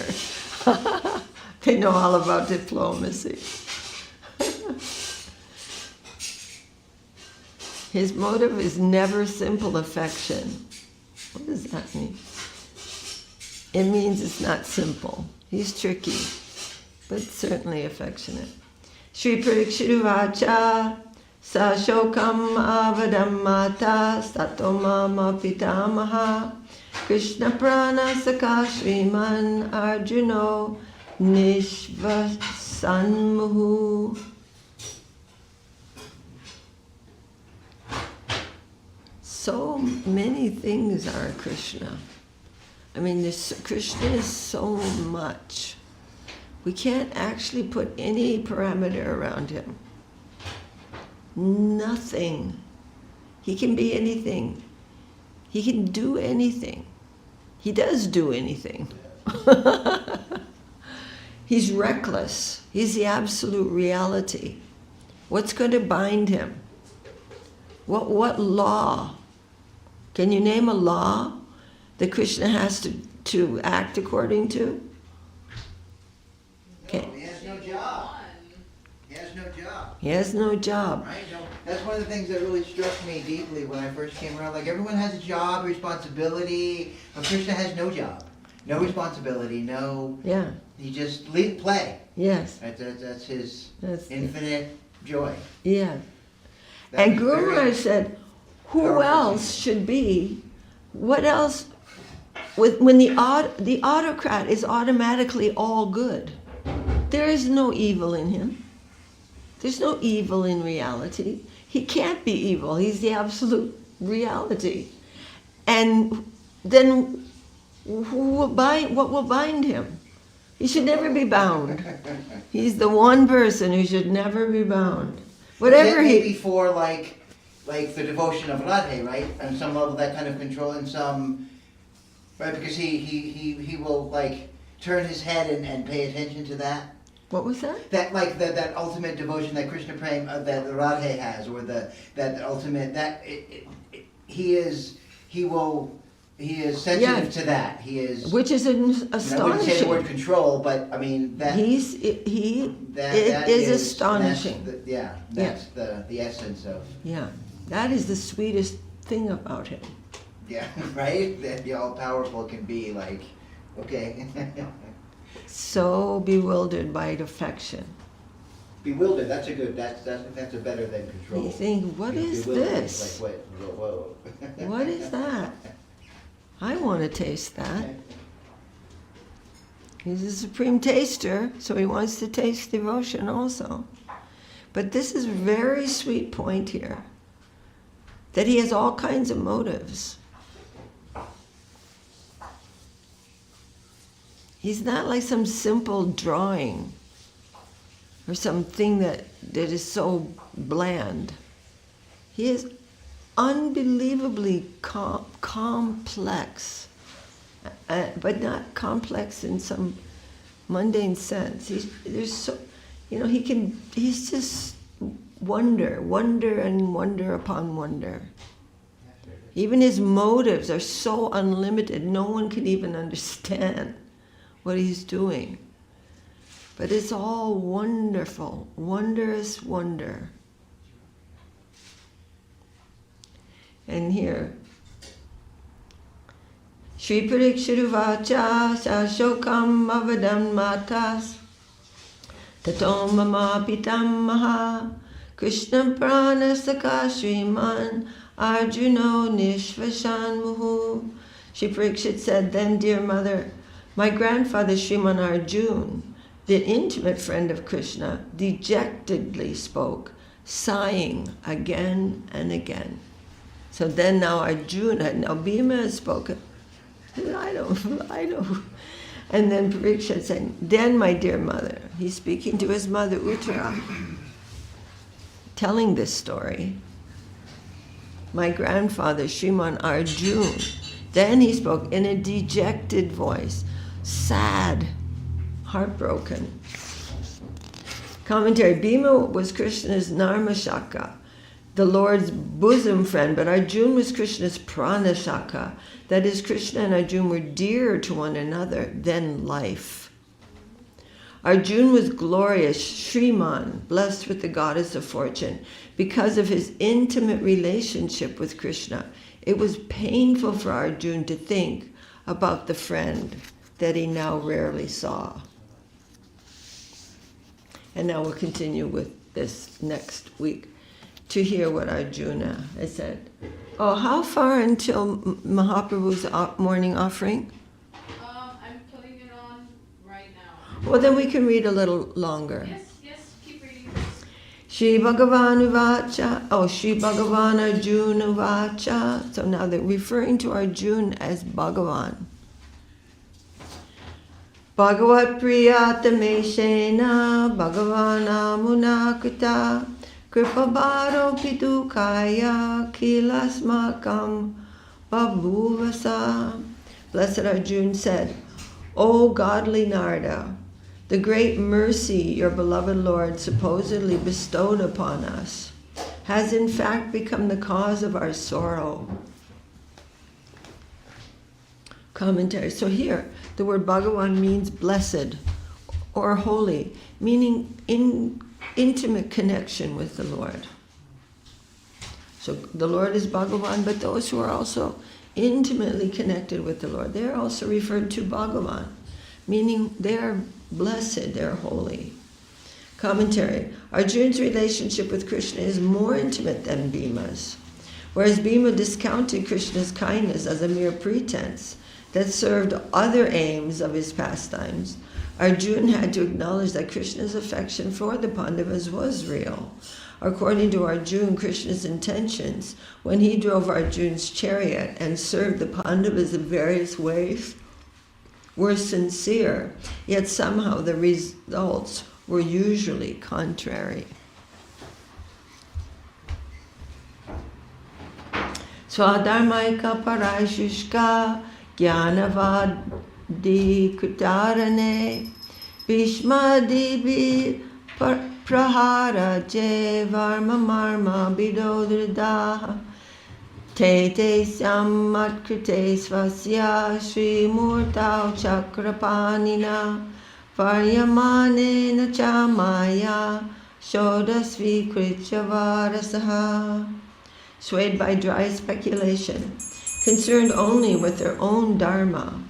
They know all about diplomacy. His motive is never simple affection. What does that mean? It means it's not simple. He's tricky, but certainly affectionate. Shri Parikshiruvacha Sa Shokam Avadam Mata Sato Mama Pitamaha Krishna Prana Saka Shriman Arjuno Nishvasanmuhu. So many things are Krishna. I mean, Krishna is so much. We can't actually put any parameter around him. Nothing. He can be anything. He can do anything. He does do anything. He's reckless. He's the absolute reality. What's going to bind him? What law? Can you name a law that Krishna has to act according to? No, he has no job. He has no job. He has no job. Right? No, that's one of the things that really struck me deeply when I first came around. Like, everyone has a job, responsibility, but Krishna has no job. No responsibility, no... Yeah. He just play. Yes. Right? That's his That's infinite joy. Yeah. That And was Guru very Maharaj said, who powerful else thing. should be? What else? When the autocrat is automatically all good, there is no evil in him. There's no evil in reality. He can't be evil. He's the absolute reality. And then what will bind him? He should never be bound. He's the one person who should never be bound. Whatever Yet he... maybe for like the devotion of Radhe, right? On some level, that kind of control, and some, right? Because he will like turn his head and pay attention to that. What was that? That like that ultimate devotion that Krishna Prem that the Radhe has, or that ultimate he is sensitive to that. He is, Which is astonishing. I wouldn't say the word control, but I mean that. It is is astonishing. That's the essence of. Yeah, that is the sweetest thing about him. Yeah, right? That the all-powerful can be like, okay. So bewildered by affection. Bewildered, that's a better than control. You think, what is Bewildered, this? Like, whoa. What is that? I want to taste that. He's a supreme taster, so he wants to taste devotion also. But this is a very sweet point here, that he has all kinds of motives. He's not like some simple drawing or something that is so bland. He is unbelievably complex, but not complex in some mundane sense. He's just wonder upon wonder. Even his motives are so unlimited, no one can even understand what he's doing. But it's all wonderful, wondrous wonder. And here, Shri Parikshiruvacha Shashokam Avadam Matas Tato Mama Pitamaha Krishna Prana Saka Shriman Arjuno Nishvashan Muhu. Shri Parikshit said, then, dear mother, my grandfather Sriman Arjun, the intimate friend of Krishna, dejectedly spoke, sighing again and again. So then now Arjuna, now Bhima has spoken. I don't. And then Parikshit said, then my dear mother, he's speaking to his mother Uttara, telling this story. My grandfather Sriman Arjun, Then he spoke in a dejected voice, sad, heartbroken. Commentary, Bhima was Krishna's Narmashaka, the Lord's bosom friend, but Arjuna was Krishna's Pranashaka. That is, Krishna and Arjuna were dearer to one another than life. Arjuna was glorious, Shriman, blessed with the goddess of fortune, because of his intimate relationship with Krishna. It was painful for Arjuna to think about the friend that he now rarely saw. And now we'll continue with this next week to hear what Arjuna has said. Oh, how far until Mahaprabhu's morning offering? I'm putting it on right now. Well, then we can read a little longer. Yes, keep reading. Shri Bhagavan Uvacha. Oh, Shri Bhagavan Arjuna Uvacha. So now they're referring to Arjuna as Bhagavan. Bhagavat Priyatameshena Bhagavana Munakita Kripabharo Pidukaya Kilasmakam Babhuvasa. Blessed Arjuna said, O godly Narada, the great mercy your beloved Lord supposedly bestowed upon us has in fact become the cause of our sorrow. Commentary. So here, the word Bhagavan means blessed or holy, meaning in intimate connection with the Lord. So the Lord is Bhagavan, but those who are also intimately connected with the Lord, they're also referred to Bhagavan, meaning they're blessed, they're holy. Commentary. Arjuna's relationship with Krishna is more intimate than Bhima's. Whereas Bhima discounted Krishna's kindness as a mere pretense that served other aims of his pastimes, Arjuna had to acknowledge that Krishna's affection for the Pandavas was real. According to Arjuna, Krishna's intentions when he drove Arjuna's chariot and served the Pandavas in various ways were sincere, yet somehow the results were usually contrary. Swadharmaika parashushka Jnanavadi Kutarane Bhishmadibi Prahara Je Varma Marma Bidodrida Te Sammatkrite Svasya Sri Murtau Chakrapanina Varyamanena Chamaya Shodasvi Krichavarasaha. Swayed by dry speculation, concerned only with their own dharma,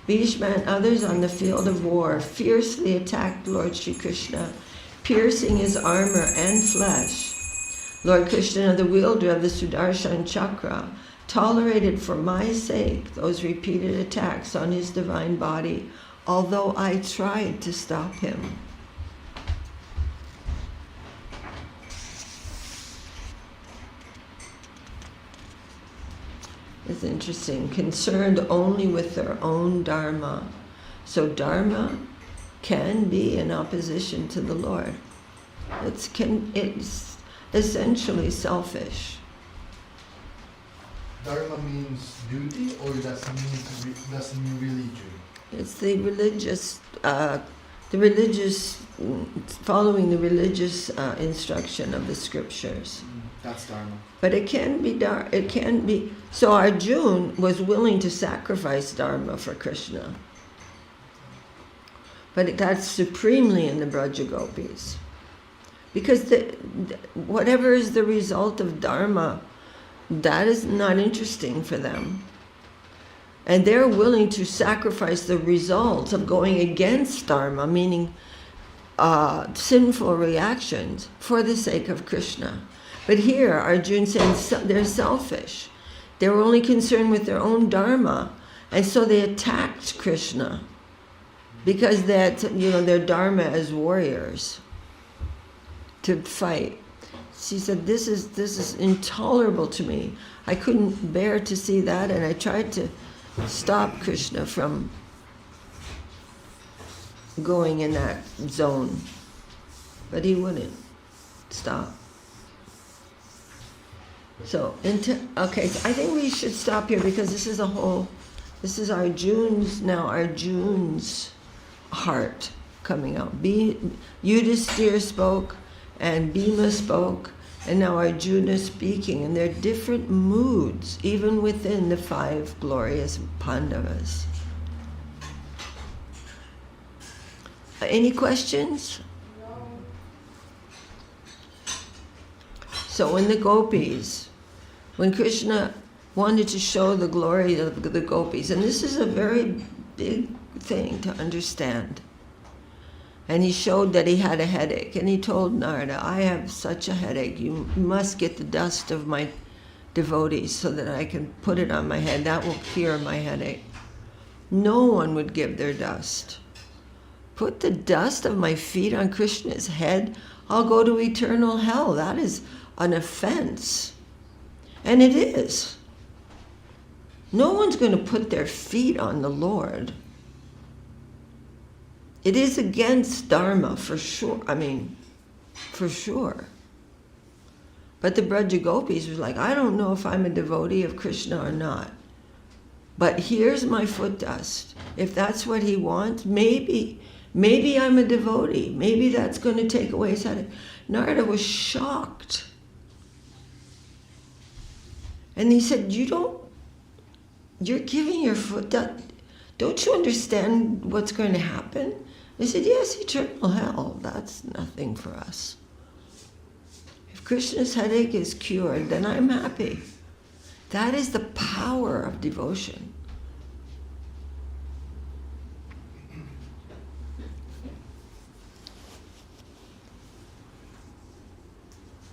Bhishma and others on the field of war fiercely attacked Lord Sri Krishna, piercing his armor and flesh. Lord Krishna, the wielder of the Sudarshan Chakra, tolerated for my sake those repeated attacks on his divine body, although I tried to stop him. It's interesting, concerned only with their own dharma. So dharma can be in opposition to the Lord. It's essentially selfish. Dharma means duty, or does mean religion? It's the religious, following the religious instruction of the scriptures. That's dharma. But it can be. So Arjuna was willing to sacrifice dharma for Krishna. But that's supremely in the Braja Gopis. Because whatever is the result of dharma, that is not interesting for them. And they're willing to sacrifice the results of going against dharma, meaning sinful reactions, for the sake of Krishna. But here, Arjuna saying they're selfish. They were only concerned with their own dharma, and so they attacked Krishna because their dharma as warriors to fight. She said, "This is intolerable to me. I couldn't bear to see that, and I tried to stop Krishna from going in that zone, but he wouldn't stop." So, okay, so I think we should stop here because this is our June's heart coming out. Yudhisthira spoke and Bhima spoke, and now Arjuna is speaking, and there are different moods even within the 5 glorious Pandavas. Any questions? So when the gopis, when Krishna wanted to show the glory of the gopis, and this is a very big thing to understand, and he showed that he had a headache, and he told Narada, I have such a headache, you must get the dust of my devotees so that I can put it on my head, that will cure my headache. No one would give their dust. Put the dust of my feet on Krishna's head, I'll go to eternal hell. That is an offense. And it is. No one's going to put their feet on the Lord. It is against Dharma, for sure. I mean, for sure. But the Braja Gopis was like, I don't know if I'm a devotee of Krishna or not. But here's my foot dust. If that's what he wants, maybe I'm a devotee. Maybe that's going to take away his headache. Narada was shocked. And he said, you're giving your foot dust. Don't you understand what's going to happen? They said, yes, eternal hell. That's nothing for us. If Krishna's headache is cured, then I'm happy. That is the power of devotion.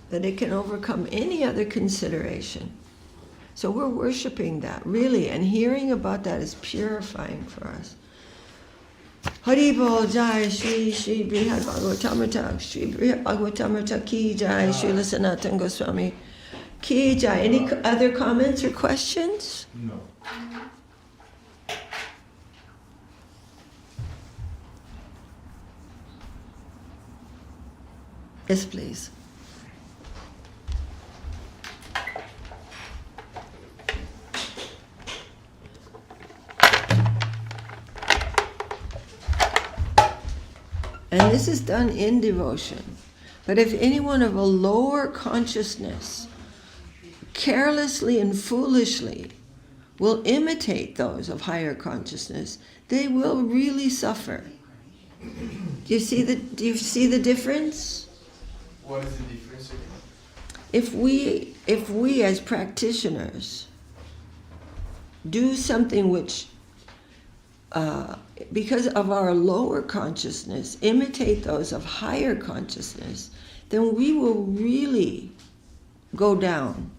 That it can overcome any other consideration. So we're worshiping that, really, and hearing about that is purifying for us. Hari Bol Jai Shri Brihad Bhagavatamrita Shri Brihad Bhagavatamrita Ki Jai Srila Sanatana Goswami Ki Jai. Any other comments or questions? No. Yes, please. And this is done in devotion. But if anyone of a lower consciousness carelessly and foolishly will imitate those of higher consciousness, they will really suffer. Do you see the difference? What is the difference again? If we as practitioners do something which because of our lower consciousness, imitate those of higher consciousness, then we will really go down.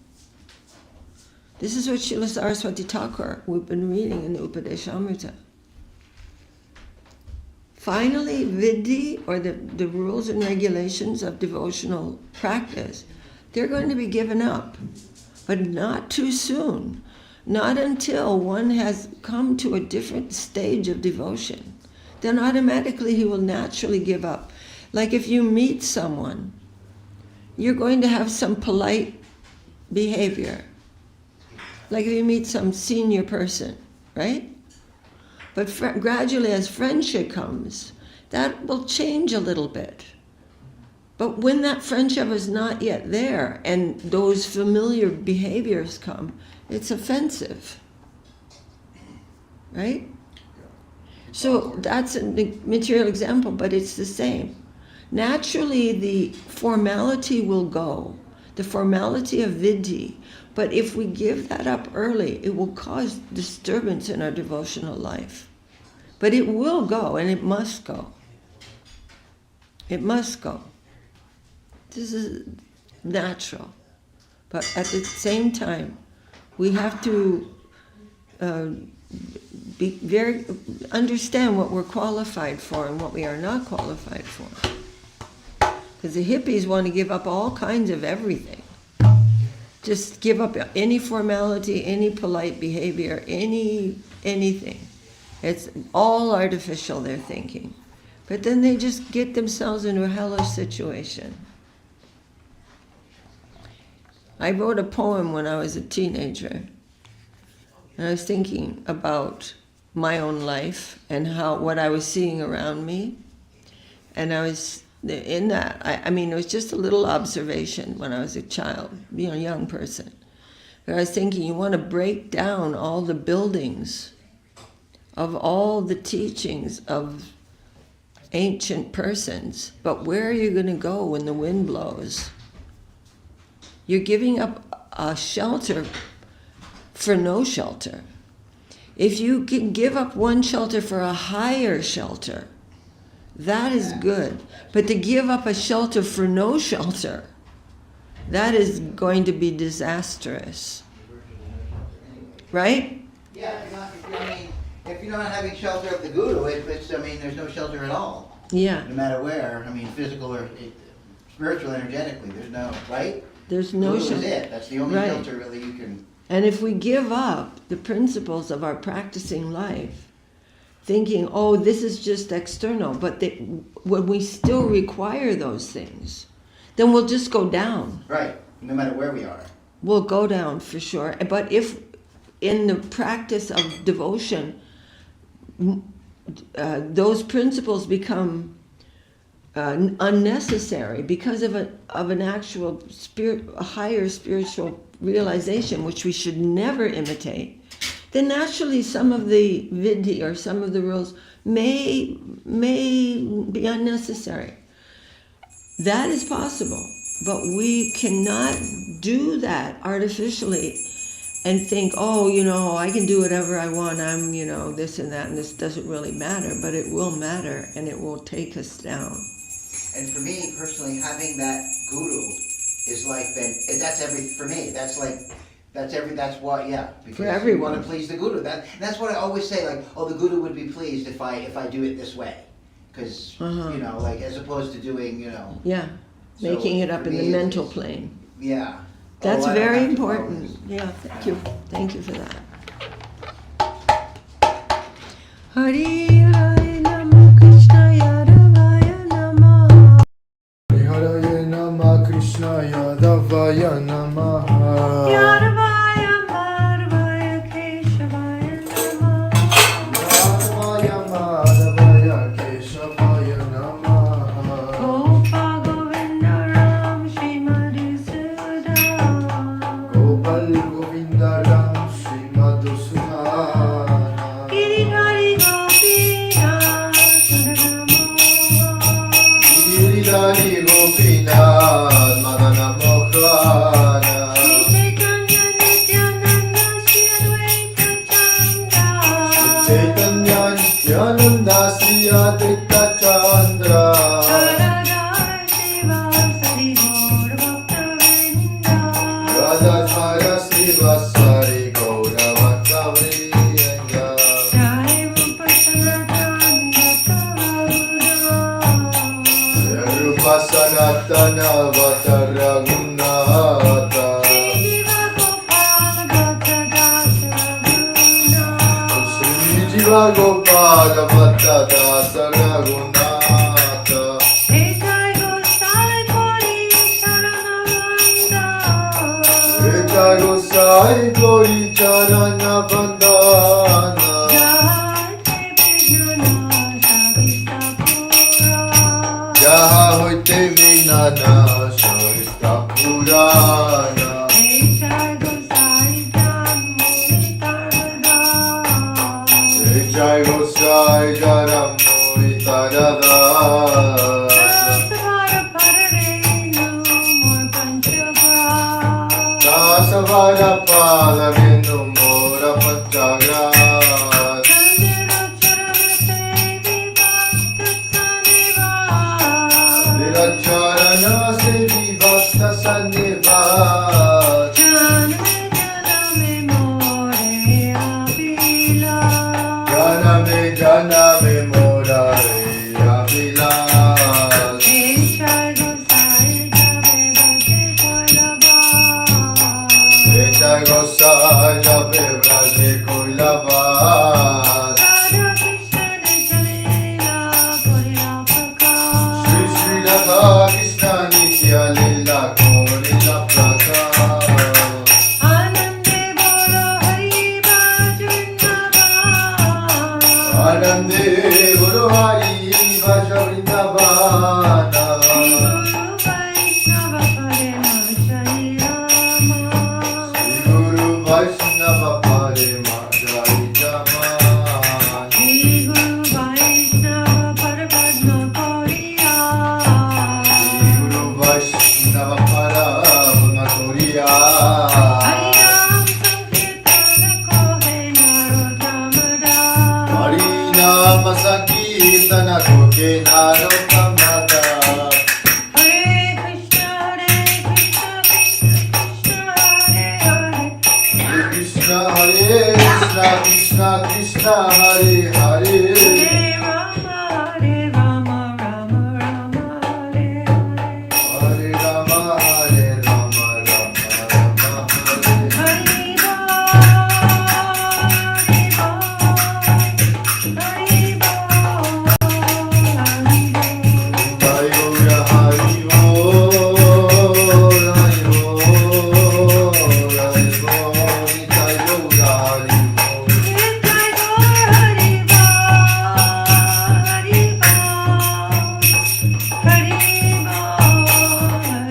This is what Srila Saraswati Thakur, we've been reading in the Upadeshamrita. Finally, Vidhi, or the rules and regulations of devotional practice, they're going to be given up, but not too soon. Not until one has come to a different stage of devotion. Then automatically he will naturally give up. Like if you meet someone, you're going to have some polite behavior. Like if you meet some senior person, right? But gradually as friendship comes, that will change a little bit. But when that friendship is not yet there and those familiar behaviors come, it's offensive, right? So that's a material example, but it's the same. Naturally, the formality will go, the formality of vidhi, but if we give that up early, it will cause disturbance in our devotional life. But it will go, and it must go. It must go. This is natural. But at the same time, we have to understand what we're qualified for and what we are not qualified for. Because the hippies want to give up all kinds of everything. Just give up any formality, any polite behavior, anything. It's all artificial, they're thinking. But then they just get themselves into a hellish situation. I wrote a poem when I was a teenager, and I was thinking about my own life and what I was seeing around me, and I was in that. I mean, it was just a little observation when I was a child, young person. But I was thinking, you want to break down all the buildings of all the teachings of ancient persons, but where are you going to go when the wind blows? You're giving up a shelter for no shelter. If you can give up one shelter for a higher shelter, that is good. But to give up a shelter for no shelter, that is going to be disastrous. Right? Yeah, if you're not having shelter of the Guru, there's no shelter at all. Yeah. No matter where, physical or spiritual, energetically, there's no, right? There's no Guru shelter. is it. That's the only Right. shelter really you can. And if we give up the principles of our practicing life, thinking, oh, this is just external, but when we still require those things, then we'll just go down. Right, no matter where we are. We'll go down for sure. But if in the practice of devotion, those principles become unnecessary because of an actual a higher spiritual realization, which we should never imitate, then naturally some of the vidhi or some of the rules may be unnecessary. That is possible, but we cannot do that artificially and think, oh, I can do whatever I want, I'm, this and that, and this doesn't really matter, but it will matter, and it will take us down. And for me, personally, having that Guru is for me, that's what, because for everyone. You want to please the Guru. That's what I always say, the Guru would be pleased if I do it this way. Because, as opposed to doing, Yeah, making it up in the mental plane. Yeah. That's I don't very have to important. follow Yeah, thank you. Thank you for that. Hari Hari Nama Krishna Yadavaya Nama. Hare Nama Krishna Yadavaya Namaha. Yadavaya Madhavaya Keshavaya Nama. Yadavaya Madhavaya Keshavaya Namaha. Gopa Govinda Ram Srimati Sudha. Gopal Govinda Ram Srimati Sudha. Giridhari Gopinath Giridhari Gopinath Madana Mokrana. Chaitanya Nityananda Sri Advaita Chandra. Radha Sri Gaura Bhakta Vrinda. Rupa Sanatana Vata Raghunatha. Sri Jiva Gopala Bhatta Dasa Raghunatha. Eta Gosai Gori Charana Bandhana. Jaha hoite Vignana Sarita Purana. Jai Gosai Jaram Mohitarada. Dasavara Pala Vindu Mora Panchagra. Charana se vivasta sannivat. Janame morare avilas. Eta gosai jabe vraje kulavas. Sri Radha Krishna Nitya Lila Korila Prakash. Nityanande Guru Hari Vaja Vrindavana Guru Vaishnava Parema Jai Jama Guru Vaishnava Parema Toriya Harinama Sankirtana Koke Narottamata Krishna Hare Krishna Krishna Krishna Hare Hare Hare Rama Hare Rama Rama Rama Hare Jai Gaura Hari Bol Hari Bol Hari Bol Jai Gaura Hari Bol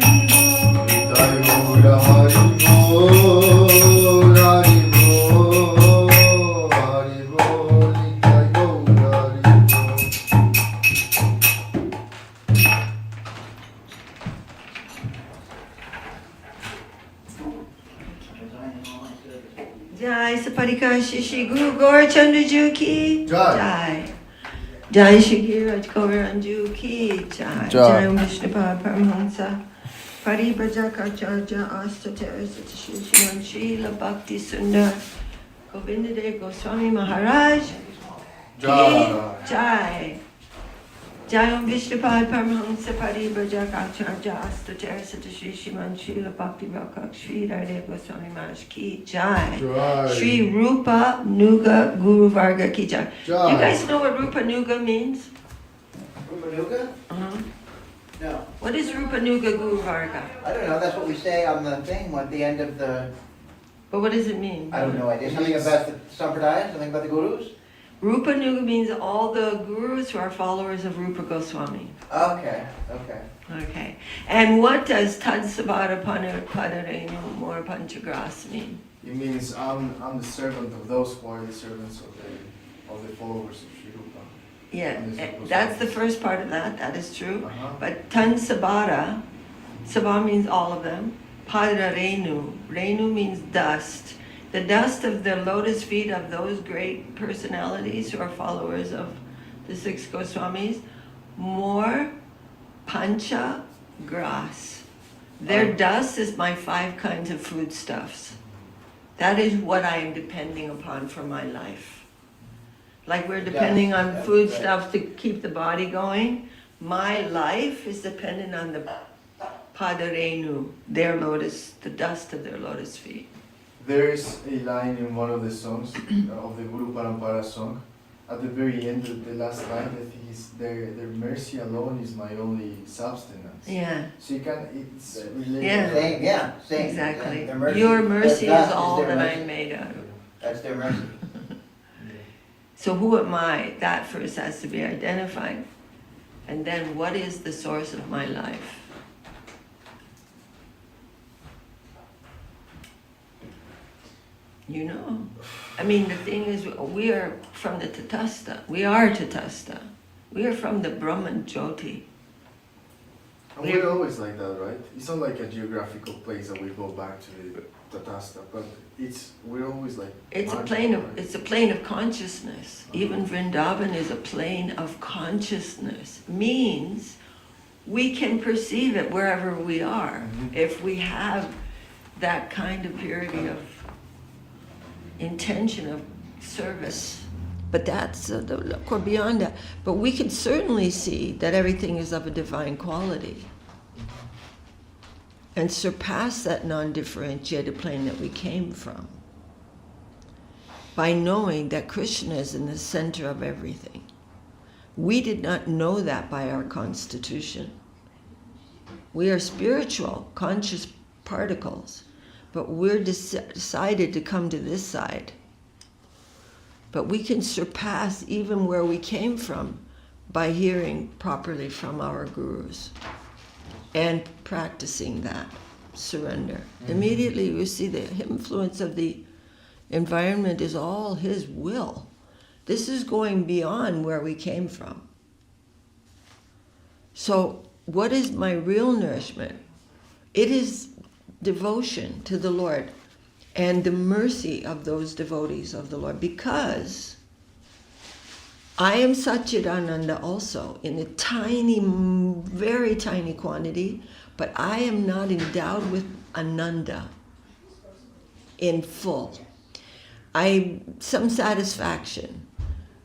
Jai Gaura Hari Bol Hari Bol Hari Bol Jai Gaura Hari Bol Jai Sapadika Shishi Guru Gaur Chandraju ki Jai. Jai. Jai Shri Raj Gauranju ki Jai. Jai Om Vishnupad Paramahamsa Paribhajakacharya Astatara Satashishiman Srila Bhakti Sundar Govindadev Goswami Maharaj Jai. Jai. Jai Om Vishnupad Paramahamsa Paribhajakacharya Astatara Satashishiman Srila Bhakti Sridhar Goswami Maharaj ki Jai. Jai. Shri Rupa Nuga Guru Varga ki Jai. Jai. You guys know what Rupa Nuga means? Rupanuga? Uh-huh. No. What is Rupa Nuga Guru Varga? I don't know, that's what we say on the thing at the end of the, But what does it mean? I have no idea, something about the Sampradaya, something about the Gurus? Rupa Nuga means all the gurus who are followers of Rupa Goswami. Okay, okay. Okay. And what does Tadsabhara Padarenu Mor Panchagras mean? It means I'm the servant of those who are the servants of the followers of Sri Rupa. Yeah, And this is that's the first part of that is true. Uh-huh. But Tansabhara, Sabha means all of them. Padarenu, Renu means dust. The dust of the lotus feet of those great personalities who are followers of the six Goswamis. More pancha grass. Their dust is my 5 kinds of foodstuffs. That is what I am depending upon for my life. Like we're depending on Yes, foodstuffs to keep the body going. My life is dependent on the padarenu, their lotus, the dust of their lotus feet. There is a line in one of the songs of the Guru Parampara song. At the very end, the last line, I think is their mercy alone is my only substance. Yeah, So you can, it's related. Yeah. Same, yeah, same. exactly. Their mercy- Your mercy their is dust all their that mercy. I'm made out of. That's their mercy. So who am I? That first has to be identified. And then what is the source of my life? You know. I mean, the thing is, we are from the Tatastha. We are Tatastha. We are from the Brahman Jyoti. And we're always like that, right? It's not like a geographical place that we go back to the Tatastha, but we're always like. It's a magical, plane of right? it's a plane of consciousness. Even Vrindavan is a plane of consciousness. Means we can perceive it wherever we are Mhm. if we have that kind of purity of intention of service. But that's of course beyond that. But we can certainly see that everything is of a divine quality and surpass that non-differentiated plane that we came from by knowing that Krishna is in the center of everything. We did not know that by our constitution. We are spiritual, conscious particles, but we're decided to come to this side But we can surpass even where we came from by hearing properly from our gurus and practicing that surrender. Immediately you see the influence of the environment is all his will. This is going beyond where we came from. So what is my real nourishment? It is devotion to the Lord and the mercy of those devotees of the Lord, because I am Satchidananda also in a tiny, very tiny quantity, but I am not endowed with Ananda in full. Some satisfaction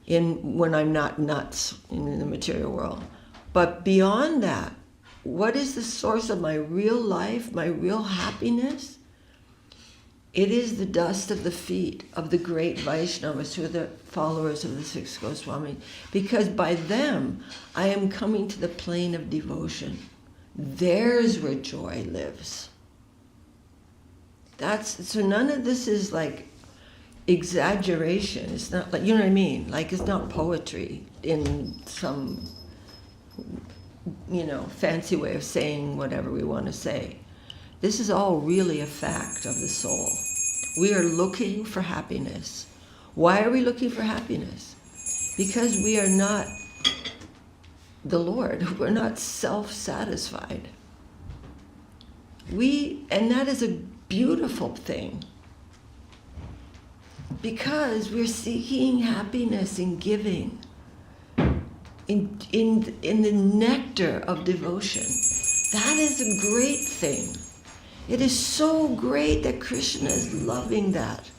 when I'm not nuts in the material world. But beyond that, what is the source of my real life, my real happiness? It is the dust of the feet of the great Vaishnavas, who are the followers of the six Goswamis, because by them I am coming to the plane of devotion. There's where joy lives. So none of this is like exaggeration. It's not like, you know what I mean? Like, it's not poetry in some, fancy way of saying whatever we want to say. This is all really a fact of the soul. We are looking for happiness. Why are we looking for happiness? Because we are not the Lord. We're not self-satisfied. And that is a beautiful thing, because we're seeking happiness in giving, in the nectar of devotion. That is a great thing. It is so great that Krishna is loving that.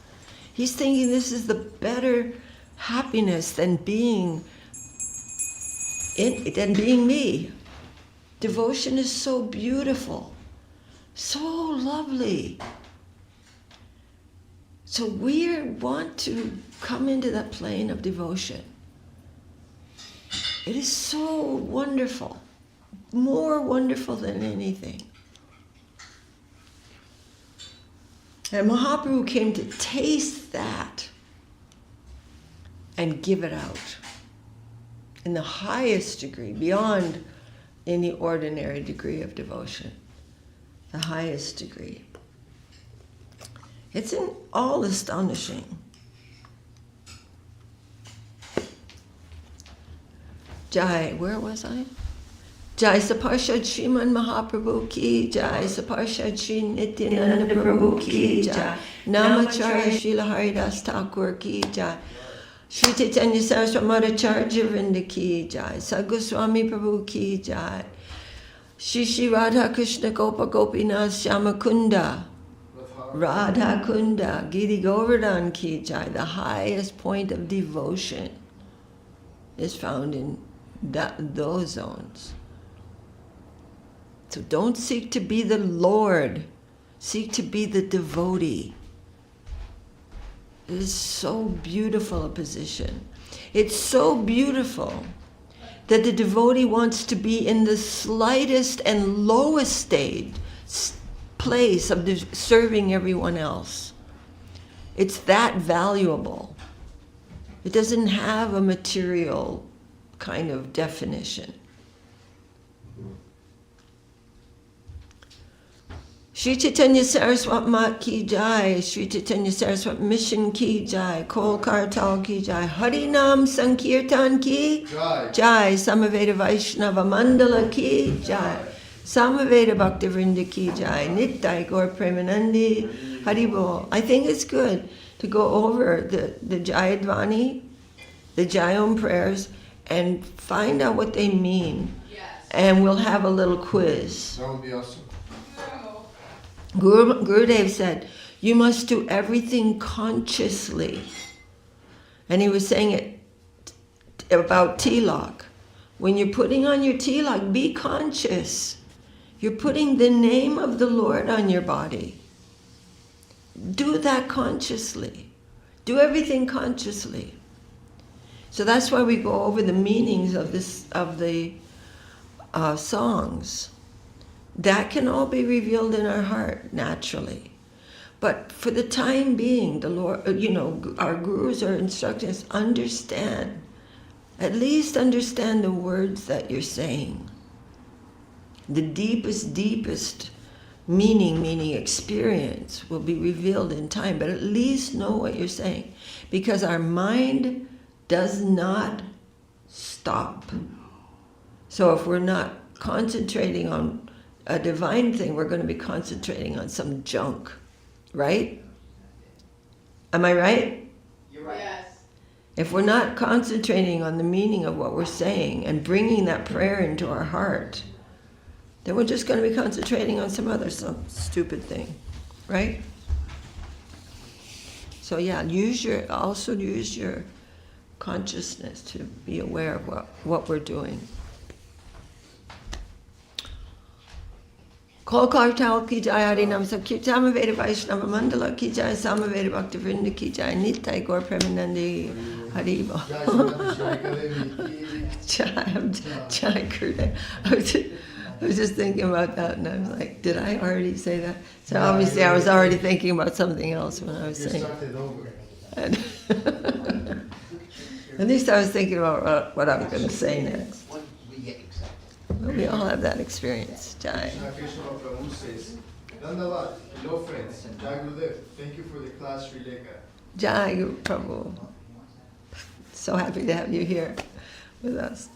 He's thinking this is the better happiness than being me. Devotion is so beautiful, so lovely. So we want to come into that plane of devotion. It is so wonderful, more wonderful than anything. And Mahaprabhu came to taste that and give it out in the highest degree, beyond any ordinary degree of devotion, the highest degree. It's all astonishing. Jai, where was I? Jai Saparshad Shriman Mahaprabhu ki Jai, Saparshad Shri Nityananda Prabhu ki Jai, Namacharya Srila Haridas Thakur ki Jai, Shri Chaitanya Saraswat Madhacharya Vrinda ki Jai, Sagoswami Prabhu ki Jai, Shri Radha Krishna Gopa Gopinath Shyamakunda, Radha Kunda, Giri Govardhan ki Jai. The highest point of devotion is found in those zones. So don't seek to be the Lord, seek to be the devotee. It is so beautiful a position. It's so beautiful that the devotee wants to be in the slightest and lowest place of serving everyone else. It's that valuable. It doesn't have a material kind of definition. Shri Chaitanya Saraswat Mat ki Jai, Shri Chaitanya Saraswat Mission ki Jai, Kol Kartal ki Jai, Harinam Sankirtan ki Jai, Samaveda Vaishnava Mandala ki Jai, Samaveda Bhaktivinoda ki Jai, Nittai Gaur Premanandi, Haribol. I think it's good to go over the Jayadvani, the Jayom prayers, and find out what they mean. Yes. And we'll have a little quiz. That would be awesome. Gurudev said, you must do everything consciously. And he was saying it about tilak. When you're putting on your tilak, be conscious. You're putting the name of the Lord on your body. Do that consciously. Do everything consciously. So that's why we go over the meanings of the songs. That can all be revealed in our heart naturally. But for the time being, the Lord, our gurus are instructing us, understand, at least understand the words that you're saying. The deepest meaning experience will be revealed in time, but at least know what you're saying. Because our mind does not stop. So if we're not concentrating on a divine thing, we're going to be concentrating on some junk. Right? Am I right? You're right. Yes. If we're not concentrating on the meaning of what we're saying and bringing that prayer into our heart, then we're just going to be concentrating on some stupid thing. Right? So yeah, use your consciousness to be aware of what we're doing. Kol Kartal ki Jaya Harinam Sankirtama Veda Vaishnava Mandala ki Jaya Samaveda Bhakta Vrinda ki Jaya Nitai Gaur Premanandi Haribo. Jai Gurudev. I was just thinking about that, and I was like, did I already say that? So obviously I was already thinking about something else when I was saying it. At least I was thinking about what I was going to say next. But we all have that experience. Jai. Krishna Prabhu says, Dandavat, hello friends, Jai Gurudev, thank you for the class, Sri Lekha. Jai Guru Prabhu. So happy to have you here with us.